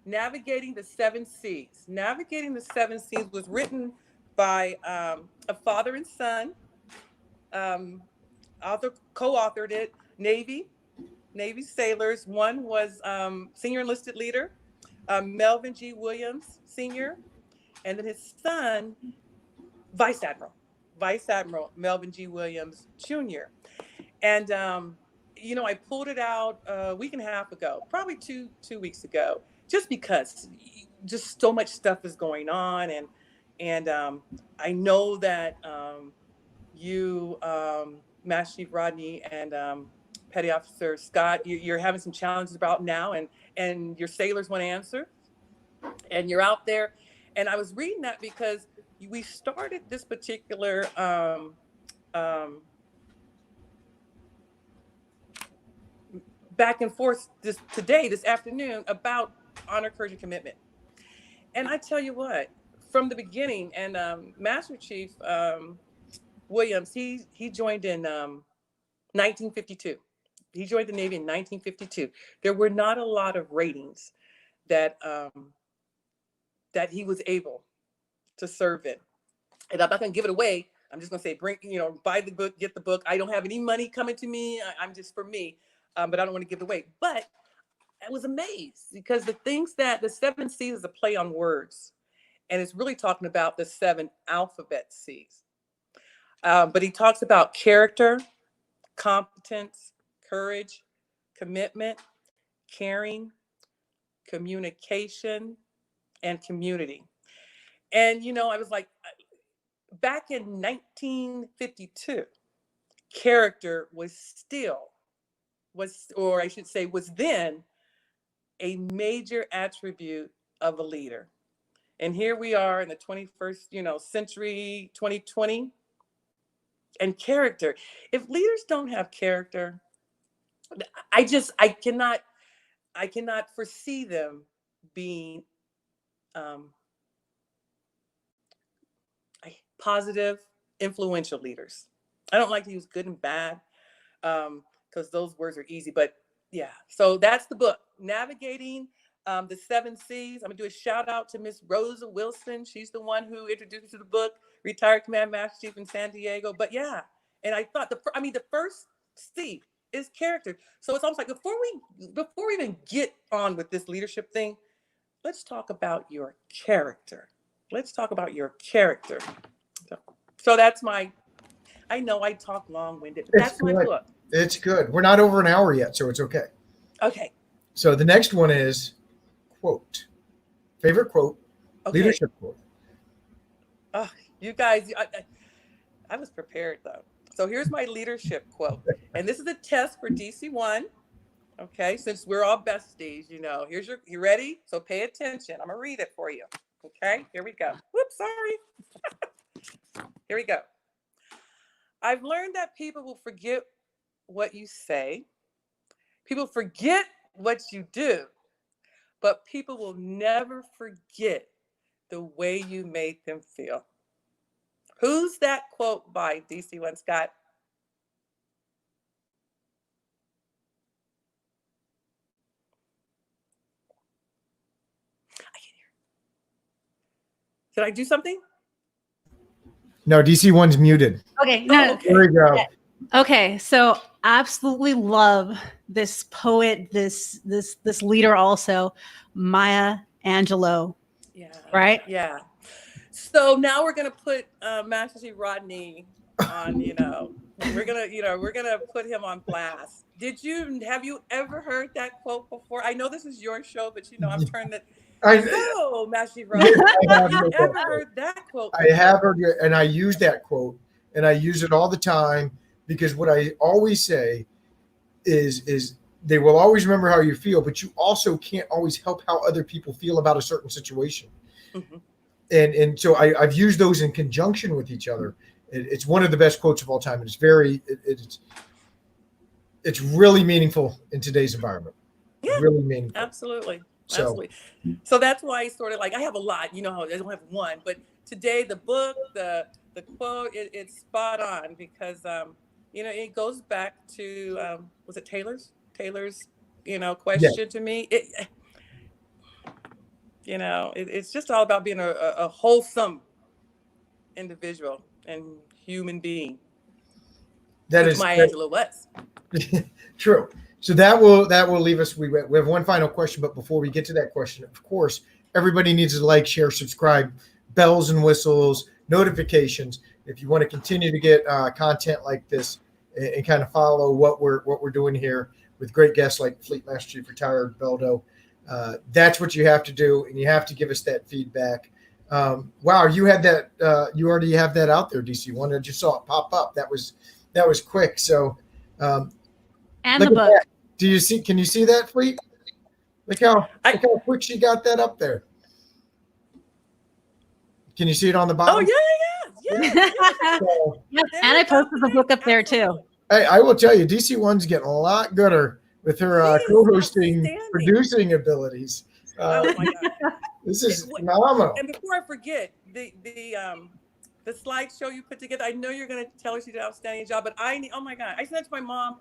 Speaker 3: Navigating the Seven Seas. Navigating the Seven Seas was written by a father and son. Co-authored it. Navy sailors. One was senior enlisted leader, Melvin G. Williams, Sr., and then his son, Vice Admiral Melvin G. Williams, Jr. And I pulled it out a week and a half ago, probably two weeks ago, just because just so much stuff is going on, and I know that you, Master Chief Rodney, and Petty Officer Scott, you're having some challenges about now, and your sailors want to answer, and you're out there. And I was reading that because we started this particular back and forth this afternoon about honor, courage, and commitment. And I tell you what, from the beginning, and Master Chief Williams, he joined in 1952. He joined the Navy in 1952. There were not a lot of ratings that that he was able to serve in. And I'm not going to give it away. I'm just going to say, buy the book, get the book. I don't have any money coming to me. I'm just for me, but I don't want to give it away. But I was amazed because the things that the Seven C's is a play on words, and it's really talking about the seven alphabet C's. But he talks about character, competence, courage, commitment, caring, communication, and community. And, I was like, back in 1952, character was then a major attribute of a leader. And here we are in the 21st, century, 2020, and character. If leaders don't have character, I cannot foresee them being positive, influential leaders. I don't like to use good and bad because those words are easy, but yeah. So that's the book, Navigating the Seven C's. I'm gonna do a shout out to Miss Rosa Wilson. She's the one who introduced me to the book, retired Command Master Chief in San Diego. But yeah, and I thought the first C is character. So it's almost like before we even get on with this leadership thing, let's talk about your character. Let's talk about your character. So that's I know I talk long-winded, but that's my book.
Speaker 1: It's good. We're not over an hour yet, so it's okay.
Speaker 3: Okay.
Speaker 1: So the next one is quote. Favorite quote, okay. Leadership quote.
Speaker 3: Oh, you guys, I was prepared though. So here's my leadership quote. And this is a test for DC1. Okay, since we're all besties, you ready? So pay attention. I'm gonna read it for you. Okay, here we go. Whoops, sorry. Here we go. I've learned that people will forget what you say. People forget what you do, but people will never forget the way you made them feel. Who's that quote by, DC1 Scott? I can't hear. Did I do something?
Speaker 1: No, DC1's muted.
Speaker 2: Okay, no.
Speaker 3: Okay.
Speaker 1: There we go.
Speaker 2: Okay, so absolutely love this poet, this leader also, Maya Angelou.
Speaker 3: Yeah.
Speaker 2: Right?
Speaker 3: Yeah. So now we're gonna put Master Chief Rodney on, we're gonna put him on blast. Have you ever heard that quote before? I know this is your show, but I'm turning it. So, Master Chief Rodney, have you ever heard that quote before?
Speaker 1: I have heard it, and I use that quote, and I use it all the time because what I always say is they will always remember how you feel, but you also can't always help how other people feel about a certain situation. Mm-hmm. and so I've used those in conjunction with each other. It's one of the best quotes of all time. It's it's really meaningful in today's environment.
Speaker 3: Yeah,
Speaker 1: Really meaningful.
Speaker 3: absolutely.
Speaker 1: So
Speaker 3: Absolutely. So that's why I sort of like, I have a lot, you know how I don't have one, but today the book, the quote, it's spot on because, you know, it goes back to, was it Taylor's, you know,
Speaker 1: yeah,
Speaker 3: question to me. You know, it's just all about being a wholesome individual and human being,
Speaker 1: that
Speaker 3: which
Speaker 1: is
Speaker 3: Maya Angelou was.
Speaker 1: true. So that will leave us. We have one final question, but before we get to that question, of course, everybody needs to like, share, subscribe, bells and whistles, notifications. If you want to continue to get content like this and kind of follow what we're doing here with great guests like Fleet Master Chief Retired Beldo, that's what you have to do, and you have to give us that feedback. Wow, you had that. You already have that out there, DC One. I just saw it pop up. That was quick. So.
Speaker 2: And
Speaker 1: Look
Speaker 2: the
Speaker 1: at
Speaker 2: book.
Speaker 1: that. Do you see? Can you see that, Fleet? Look how quick she got that up there. Can you see it on the
Speaker 3: Oh,
Speaker 1: bottom?
Speaker 3: yeah.
Speaker 1: So,
Speaker 2: Yep, and I posted the book up there too.
Speaker 1: hey, I will tell you, DC One's getting a lot gooder with her
Speaker 3: She is
Speaker 1: co-hosting,
Speaker 3: outstanding.
Speaker 1: producing abilities.
Speaker 3: Oh my God.
Speaker 1: This is phenomenal.
Speaker 3: And before I forget, the slideshow you put together, I know you're going to tell her she did an outstanding job, but oh my God, I sent it to my mom.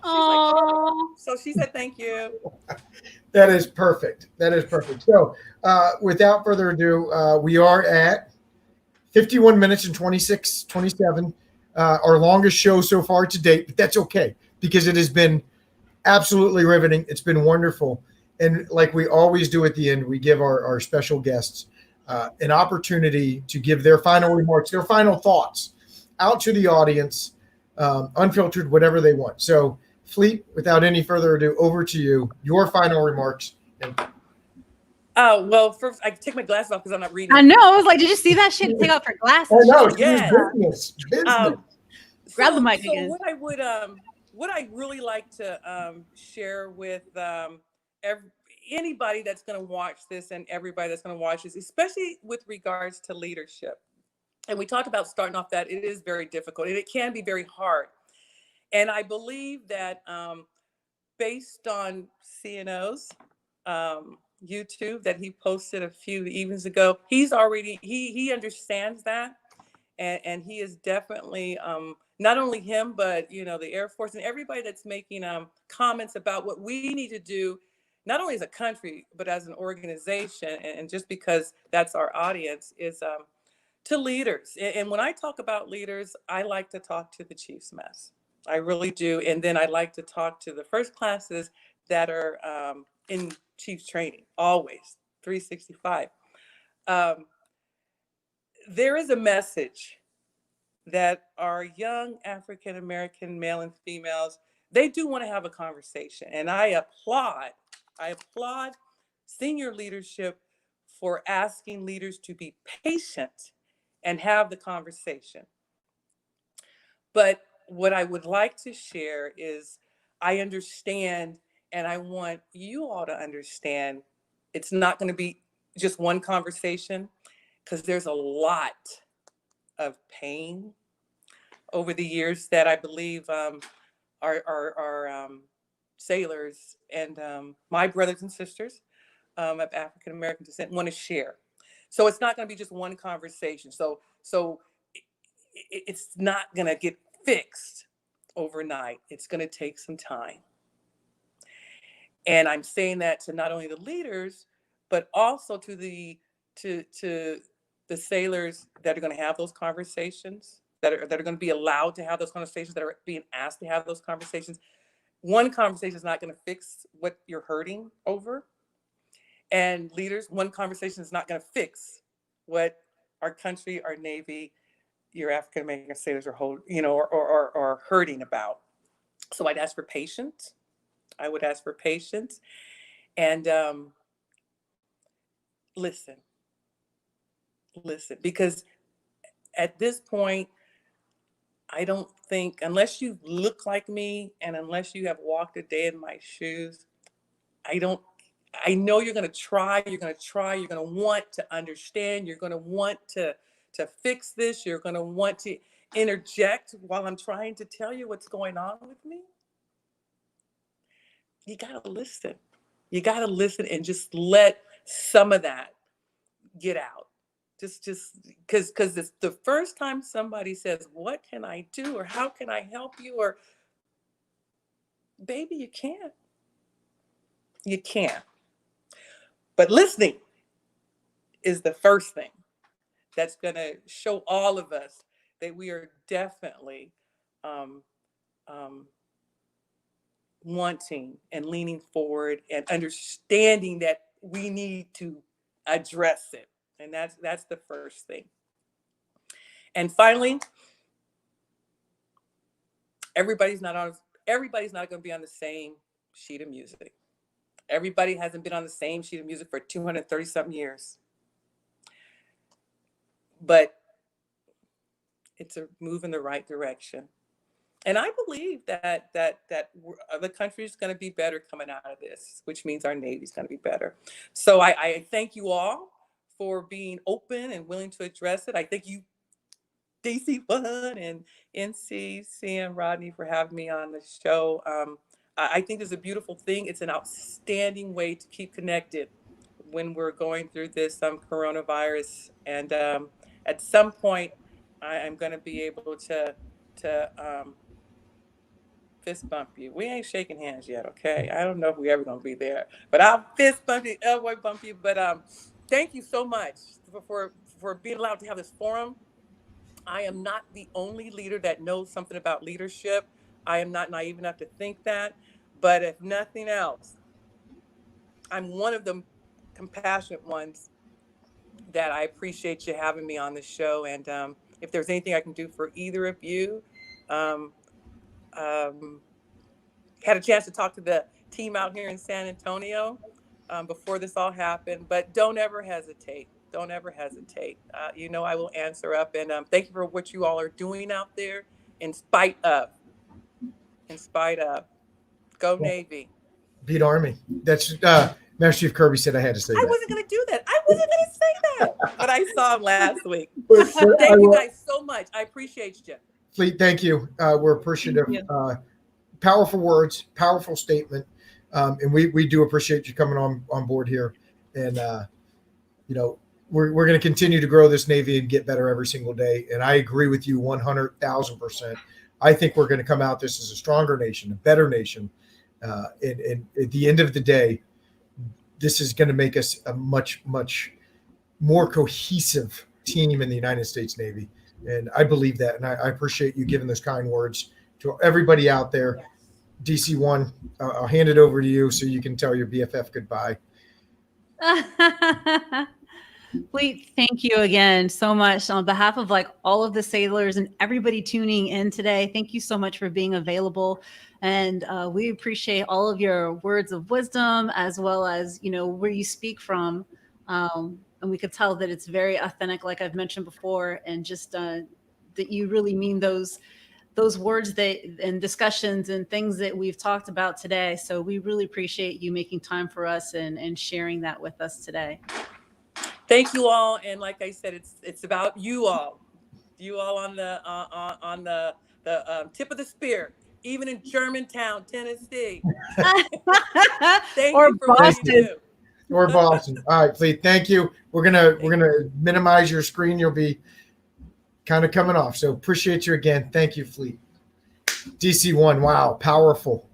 Speaker 3: Oh, she's like, so she said, thank you.
Speaker 1: That is perfect. That is perfect. So without further ado, we are at 51 minutes and 27, our longest show so far to date, but that's okay because it has been absolutely riveting. It's been wonderful. And like we always do at the end, we give our special guests an opportunity to give their final remarks, their final thoughts out to the audience, unfiltered, whatever they want. So, Fleet, without any further ado, over to you. Your final remarks.
Speaker 3: Oh, well, first, I take my glasses off because I'm not reading.
Speaker 2: I know. I was like, did you see that shit? Take off her glasses.
Speaker 1: I know.
Speaker 3: Yeah.
Speaker 1: Business.
Speaker 2: Grab the mic
Speaker 3: So
Speaker 2: again.
Speaker 3: what I really like to share with anybody that's going to watch this and everybody that's going to watch this, especially with regards to leadership. And we talked about starting off that it is very difficult and it can be very hard. And I believe that based on CNO's YouTube that he posted a few evenings ago, he understands that. And he is definitely not only him, but you know, the Air Force and everybody that's making comments about what we need to do, not only as a country, but as an organization. And just because that's our audience is to leaders. And when I talk about leaders, I like to talk to the Chief's Mess. I really do. And then I like to talk to the first classes that are in Chiefs training, always 365. There is a message that our young African American male and females, they do want to have a conversation. And I applaud senior leadership for asking leaders to be patient and have the conversation. But what I would like to share is I understand, and I want you all to understand, it's not going to be just one conversation because there's a lot of pain over the years that I believe our sailors and my brothers and sisters of African American descent want to share. So it's not going to be just one conversation. So it's not going to get fixed overnight. It's going to take some time. And I'm saying that to not only the leaders, but also to the sailors that are going to have those conversations, that are going to be allowed to have those conversations, that are being asked to have those conversations. One conversation is not going to fix what you're hurting over. And leaders, one conversation is not going to fix what our country, our Navy, your African American sailors are hurting about. So I'd ask for patience. I would ask for patience and listen, because at this point, I don't think, unless you look like me and unless you have walked a day in my shoes, I I know you're going to try, you're going to want to understand, you're going to want to fix this, you're going to want to interject while I'm trying to tell you what's going on with me. You got to listen. You got to listen and just let some of that get out. Just because it's the first time somebody says, what can I do? Or how can I help you? Or baby, you can't. You can't. But listening is the first thing that's going to show all of us that we are definitely um, um, wanting and leaning forward and understanding that we need to address it. And that's the first thing. And finally, everybody's not going to be on the same sheet of music. Everybody hasn't been on the same sheet of music for 230 something years. But it's a move in the right direction. And I believe that the country is going to be better coming out of this, which means our Navy is going to be better. So I thank you all for being open and willing to address it. I thank you, DC1 and NCC and Rodney, for having me on the show. I think it's a beautiful thing. It's an outstanding way to keep connected when we're going through this coronavirus. And at some point, I'm going to be able to fist bump you. We ain't shaking hands yet, okay? I don't know if we ever gonna be there, but I'll fist bump you, elbow bump you. But thank you so much for being allowed to have this forum. I am not the only leader that knows something about leadership. I am not naive enough to think that. But if nothing else, I'm one of the compassionate ones that I appreciate you having me on the show. And if there's anything I can do for either of you, had a chance to talk to the team out here in San Antonio before this all happened, but don't ever hesitate. Don't ever hesitate. I will answer up, and thank you for what you all are doing out there in spite of. Go Navy.
Speaker 1: Beat Army. That's Master Chief Kirby said I had to say that.
Speaker 3: I wasn't going to do that. I wasn't going to say that, but I saw him last week. Thank you guys so much. I appreciate you.
Speaker 1: Fleet, thank you. We're appreciative. Powerful words, powerful statement. And we do appreciate you coming on board here. And, we're going to continue to grow this Navy and get better every single day. And I agree with you 100,000%. I think we're going to come out this as a stronger nation, a better nation. And at the end of the day, this is going to make us a much, much more cohesive team in the United States Navy. And I believe that. And I appreciate you giving those kind words to everybody out there. Yes. DC1, I'll hand it over to you so you can tell your BFF goodbye.
Speaker 2: Fleet, thank you again so much on behalf of all of the sailors and everybody tuning in today. Thank you so much for being available. And we appreciate all of your words of wisdom, as well as, where you speak from. And we could tell that it's very authentic, like I've mentioned before, and just that you really mean those words and discussions and things that we've talked about today. So we really appreciate you making time for us and sharing that with us today.
Speaker 3: Thank you all. And like I said, it's about you all on the tip of the spear, even in Germantown, Tennessee. Thank
Speaker 2: or
Speaker 3: you for
Speaker 2: Boston.
Speaker 3: what you do.
Speaker 1: Or Boston. All right, Fleet. Thank you. We're gonna minimize your screen. You'll be kind of coming off. So appreciate you again. Thank you, Fleet. DC1. Wow, powerful.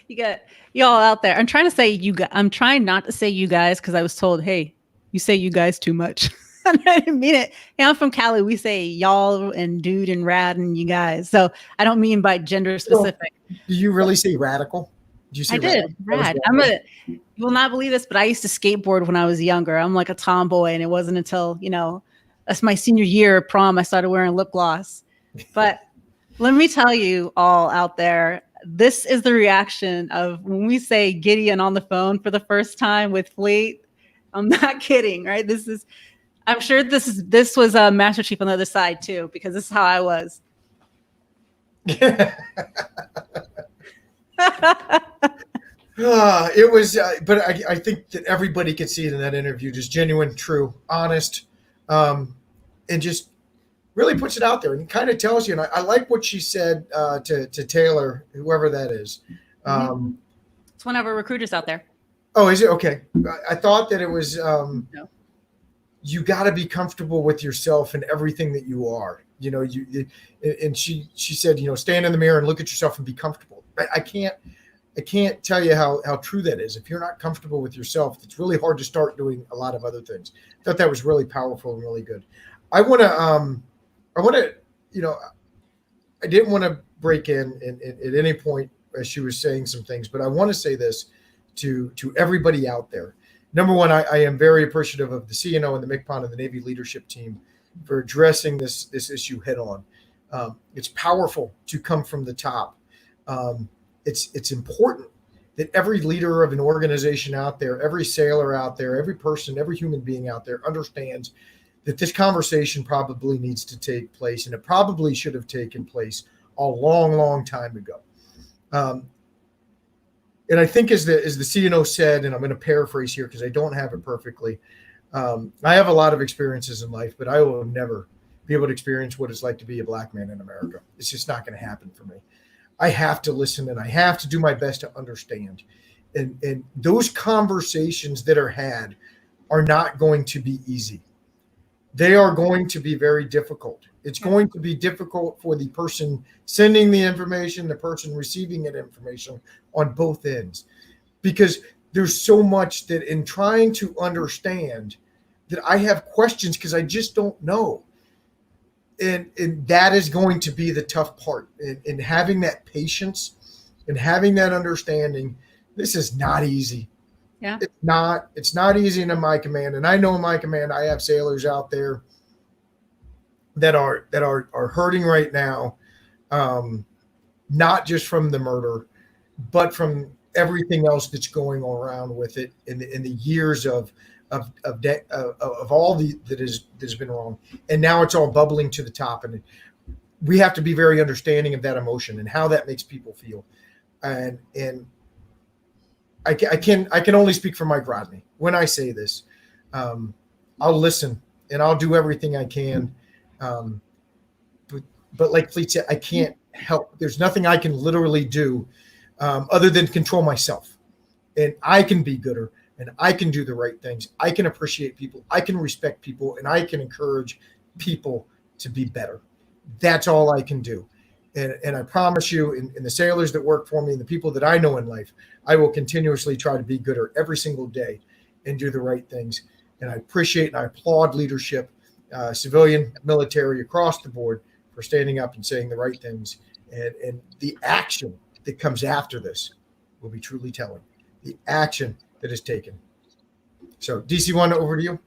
Speaker 2: You got y'all out there. I'm trying to say you guys. I'm trying not to say you guys because I was told, hey, you say you guys too much. I didn't mean it. Hey, I'm from Cali. We say y'all and dude and rad and you guys. So I don't mean by gender specific.
Speaker 1: Do you really say radical?
Speaker 2: Do you say I did. Rad. You will not believe this, but I used to skateboard when I was younger. I'm like a tomboy, and it wasn't until, that's my senior year of prom, I started wearing lip gloss. But let me tell you all out there, this is the reaction of when we say Gideon on the phone for the first time with Fleet. I'm not kidding, right? I'm sure this was a Master Chief on the other side too, because this is how I was.
Speaker 1: It was, but I think that everybody could see it in that interview, just genuine, true, honest, and just really puts it out there and kind of tells you. And I like what she said to Taylor, whoever that is.
Speaker 2: It's one of our recruiters out there.
Speaker 1: Oh, is it? Okay. I thought that it was,
Speaker 2: No.
Speaker 1: you got to be comfortable with yourself and everything that you are. And she said, stand in the mirror and look at yourself and be comfortable. I can't tell you how true that is. If you're not comfortable with yourself, it's really hard to start doing a lot of other things. I thought that was really powerful and really good. I didn't want to break in at any point as she was saying some things, but I want to say this to everybody out there. Number one, I am very appreciative of the CNO and the MCPON and the Navy leadership team for addressing this issue head on. It's powerful to come from the top. It's important that every leader of an organization out there, every sailor out there, every person, every human being out there understands that this conversation probably needs to take place, and it probably should have taken place a long, long time ago. And I think as the CNO said, and I'm going to paraphrase here because I don't have it perfectly, I have a lot of experiences in life, but I will never be able to experience what it's like to be a black man in America. It's just not going to happen for me. I have to listen and I have to do my best to understand. And those conversations that are had are not going to be easy. They are going to be very difficult. It's going to be difficult for the person sending the information, the person receiving that information on both ends, because there's so much that in trying to understand that I have questions because I just don't know. And that is going to be the tough part. And having that patience and having that understanding, this is not easy.
Speaker 2: Yeah.
Speaker 1: It's not easy in my command. And I know in my command, I have sailors out there that are hurting right now, not just from the murder, but from everything else that's going around with it in the years of all that has been wrong. And now it's all bubbling to the top. And we have to be very understanding of that emotion and how that makes people feel. And I can only speak for Mike Rodney when I say this. I'll listen and I'll do everything I can. But like Fleet said, I can't help. There's nothing I can literally do other than control myself. And I can be gooder and I can do the right things. I can appreciate people. I can respect people, and I can encourage people to be better. That's all I can do. And I promise you, in the sailors that work for me and the people that I know in life, I will continuously try to be gooder every single day and do the right things. And I appreciate and I applaud leadership, civilian, military, across the board, for standing up and saying the right things. And the action that comes after this will be truly telling. The action that is taken. So DC1, over to you.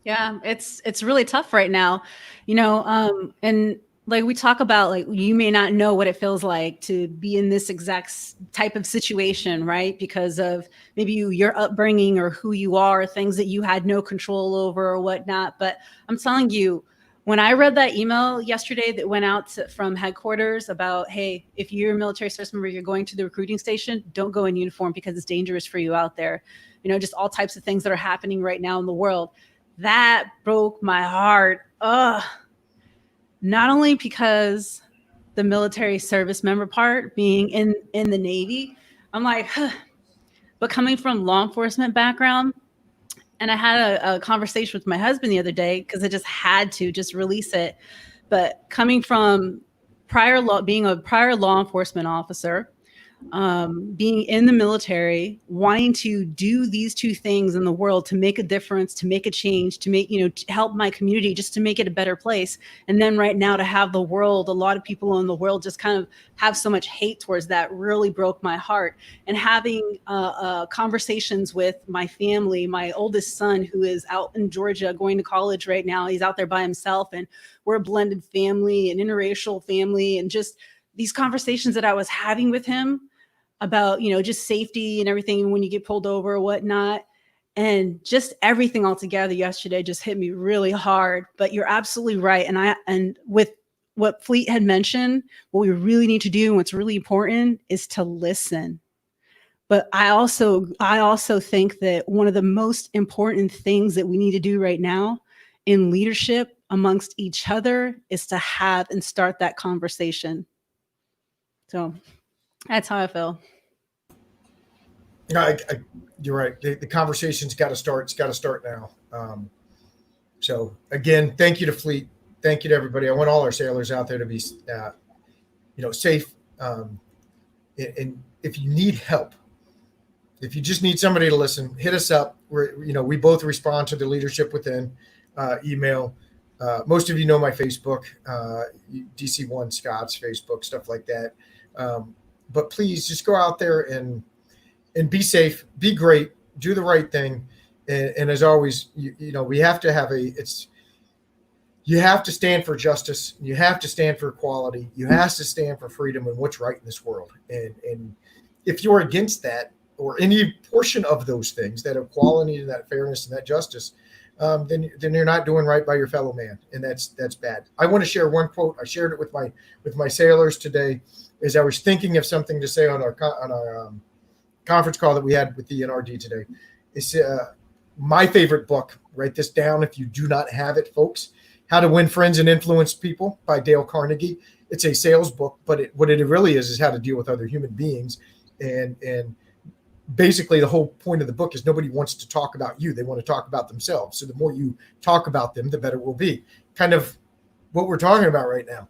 Speaker 2: Yeah, it's really tough right now, and like we talk about, like, you may not know what it feels like to be in this exact type of situation, right? Because of maybe your upbringing or who you are, things that you had no control over or whatnot. But I'm telling you, when I read that email yesterday that went out from headquarters about, hey, if you're a military service member, you're going to the recruiting station, don't go in uniform because it's dangerous for you out there. Just all types of things that are happening right now in the world. That broke my heart. Not only because the military service member part, being in the Navy, I'm like, huh. But coming from law enforcement background, and I had a conversation with my husband the other day because I just had to just release it. But coming from being a prior law enforcement officer, being in the military, wanting to do these two things in the world to make a difference, to make a change, to make, to help my community, just to make it a better place. And then right now to have the world, a lot of people in the world just kind of have so much hate towards that, really broke my heart. And having conversations with my family, my oldest son, who is out in Georgia going to college right now, he's out there by himself, and we're a blended family, an interracial family, and just these conversations that I was having with him about, just safety and everything when you get pulled over or whatnot. And just everything all together yesterday just hit me really hard. But you're absolutely right. And with what Fleet had mentioned, what we really need to do and what's really important is to listen.
Speaker 4: But I also think that one of the most important things that we need to do right now in leadership amongst each other is to have and start that conversation. So that's how I feel.
Speaker 1: You're right. The conversation's got to start. It's got to start now. So again, thank you to Fleet. Thank you to everybody. I want all our sailors out there to be, safe. And if you need help, if you just need somebody to listen, hit us up. We both respond to the Leadership Within email. Most of you know my Facebook, DC1 Scott's Facebook, stuff like that. But please just go out there and be safe, be great, do the right thing. And as always, we have to you have to stand for justice. You have to stand for equality. You have to stand for freedom and what's right in this world. And if you're against that, or any portion of those things, that equality and that fairness and that justice, then you're not doing right by your fellow man, and that's bad. I want to share one quote. I shared it with my sailors today, as I was thinking of something to say on our conference call that we had with the NRD today. It's my favorite book. Write this down if you do not have it, folks. How to Win Friends and Influence People by Dale Carnegie. It's a sales book, but what it really is how to deal with other human beings, and basically the whole point of the book is nobody wants to talk about you. They want to talk about themselves. So the more you talk about them, the better we'll be. Kind of what we're talking about right now.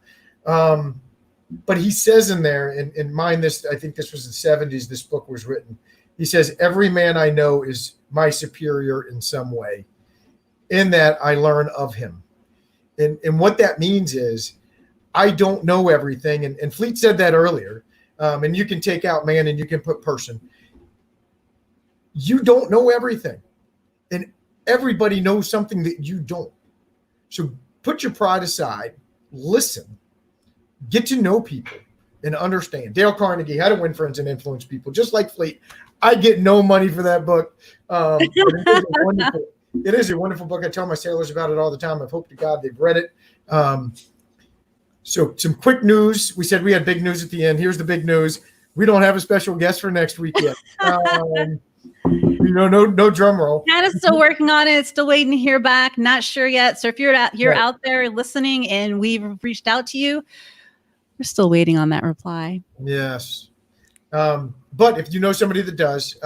Speaker 1: But he says in there, and mind this, I think this was the 70s, this book was written. He says, every man I know is my superior in some way. In that I learn of him. And what that means is I don't know everything. And Fleet said that earlier. And you can take out man and you can put person. You don't know everything, and everybody knows something that you don't. So put your pride aside, listen, get to know people, and understand. Dale Carnegie, How to Win Friends and Influence People, just like Fleet. I get no money for that book. It is a wonderful book. I tell my sailors about it all the time. I hope to God they've read it. So some quick news. We said we had big news at the end. Here's the big news. We don't have a special guest for next week yet. No drum roll.
Speaker 2: Hannah's still working on it. Still waiting to hear back. Not sure yet. So if you're out there listening and we've reached out to you, we're still waiting on that reply.
Speaker 1: Yes. But if you know somebody that does,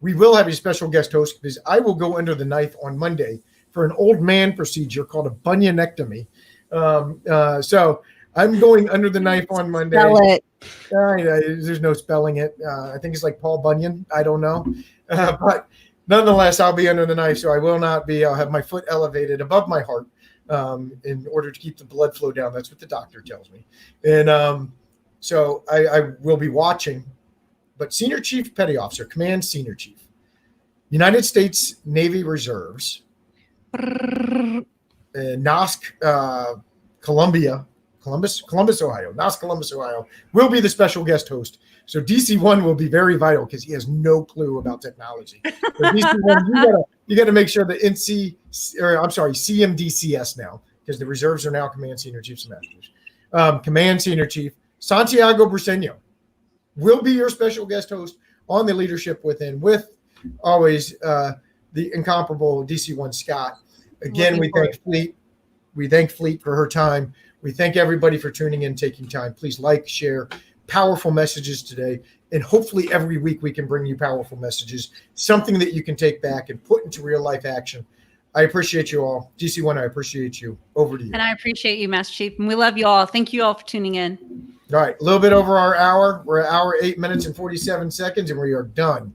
Speaker 1: we will have a special guest host, because I will go under the knife on Monday for an old man procedure called a bunionectomy. So I'm going under the knife on Monday.
Speaker 2: Spell it.
Speaker 1: There's no spelling it. I think it's like Paul Bunyan. I don't know. But nonetheless, I'll be under the knife, so I will not be. I'll have my foot elevated above my heart in order to keep the blood flow down. That's what the doctor tells me. And so I will be watching. But Senior Chief Petty Officer, Command Senior Chief, United States Navy Reserves, NOSC, Columbus, Ohio, NOSC Columbus, Ohio, will be the special guest host. So DC1 will be very vital because he has no clue about technology. So DC1, you got to make sure the CMDCS now, because the reserves are now Command Senior Chiefs and Masters. Command Senior Chief Santiago Briseño will be your special guest host on the Leadership Within, with always the incomparable DC1 Scott. Again, we thank Fleet. We thank Fleet for her time. We thank everybody for tuning in, taking time. Please like, share. Powerful messages today. And hopefully every week we can bring you powerful messages, something that you can take back and put into real life action. I appreciate you all. DC1, I appreciate you. Over to you.
Speaker 2: And I appreciate you, Master Chief. And we love you all. Thank you all for tuning in.
Speaker 1: All right. A little bit over our hour. We're at hour, 8 minutes and 47 seconds, and we are done.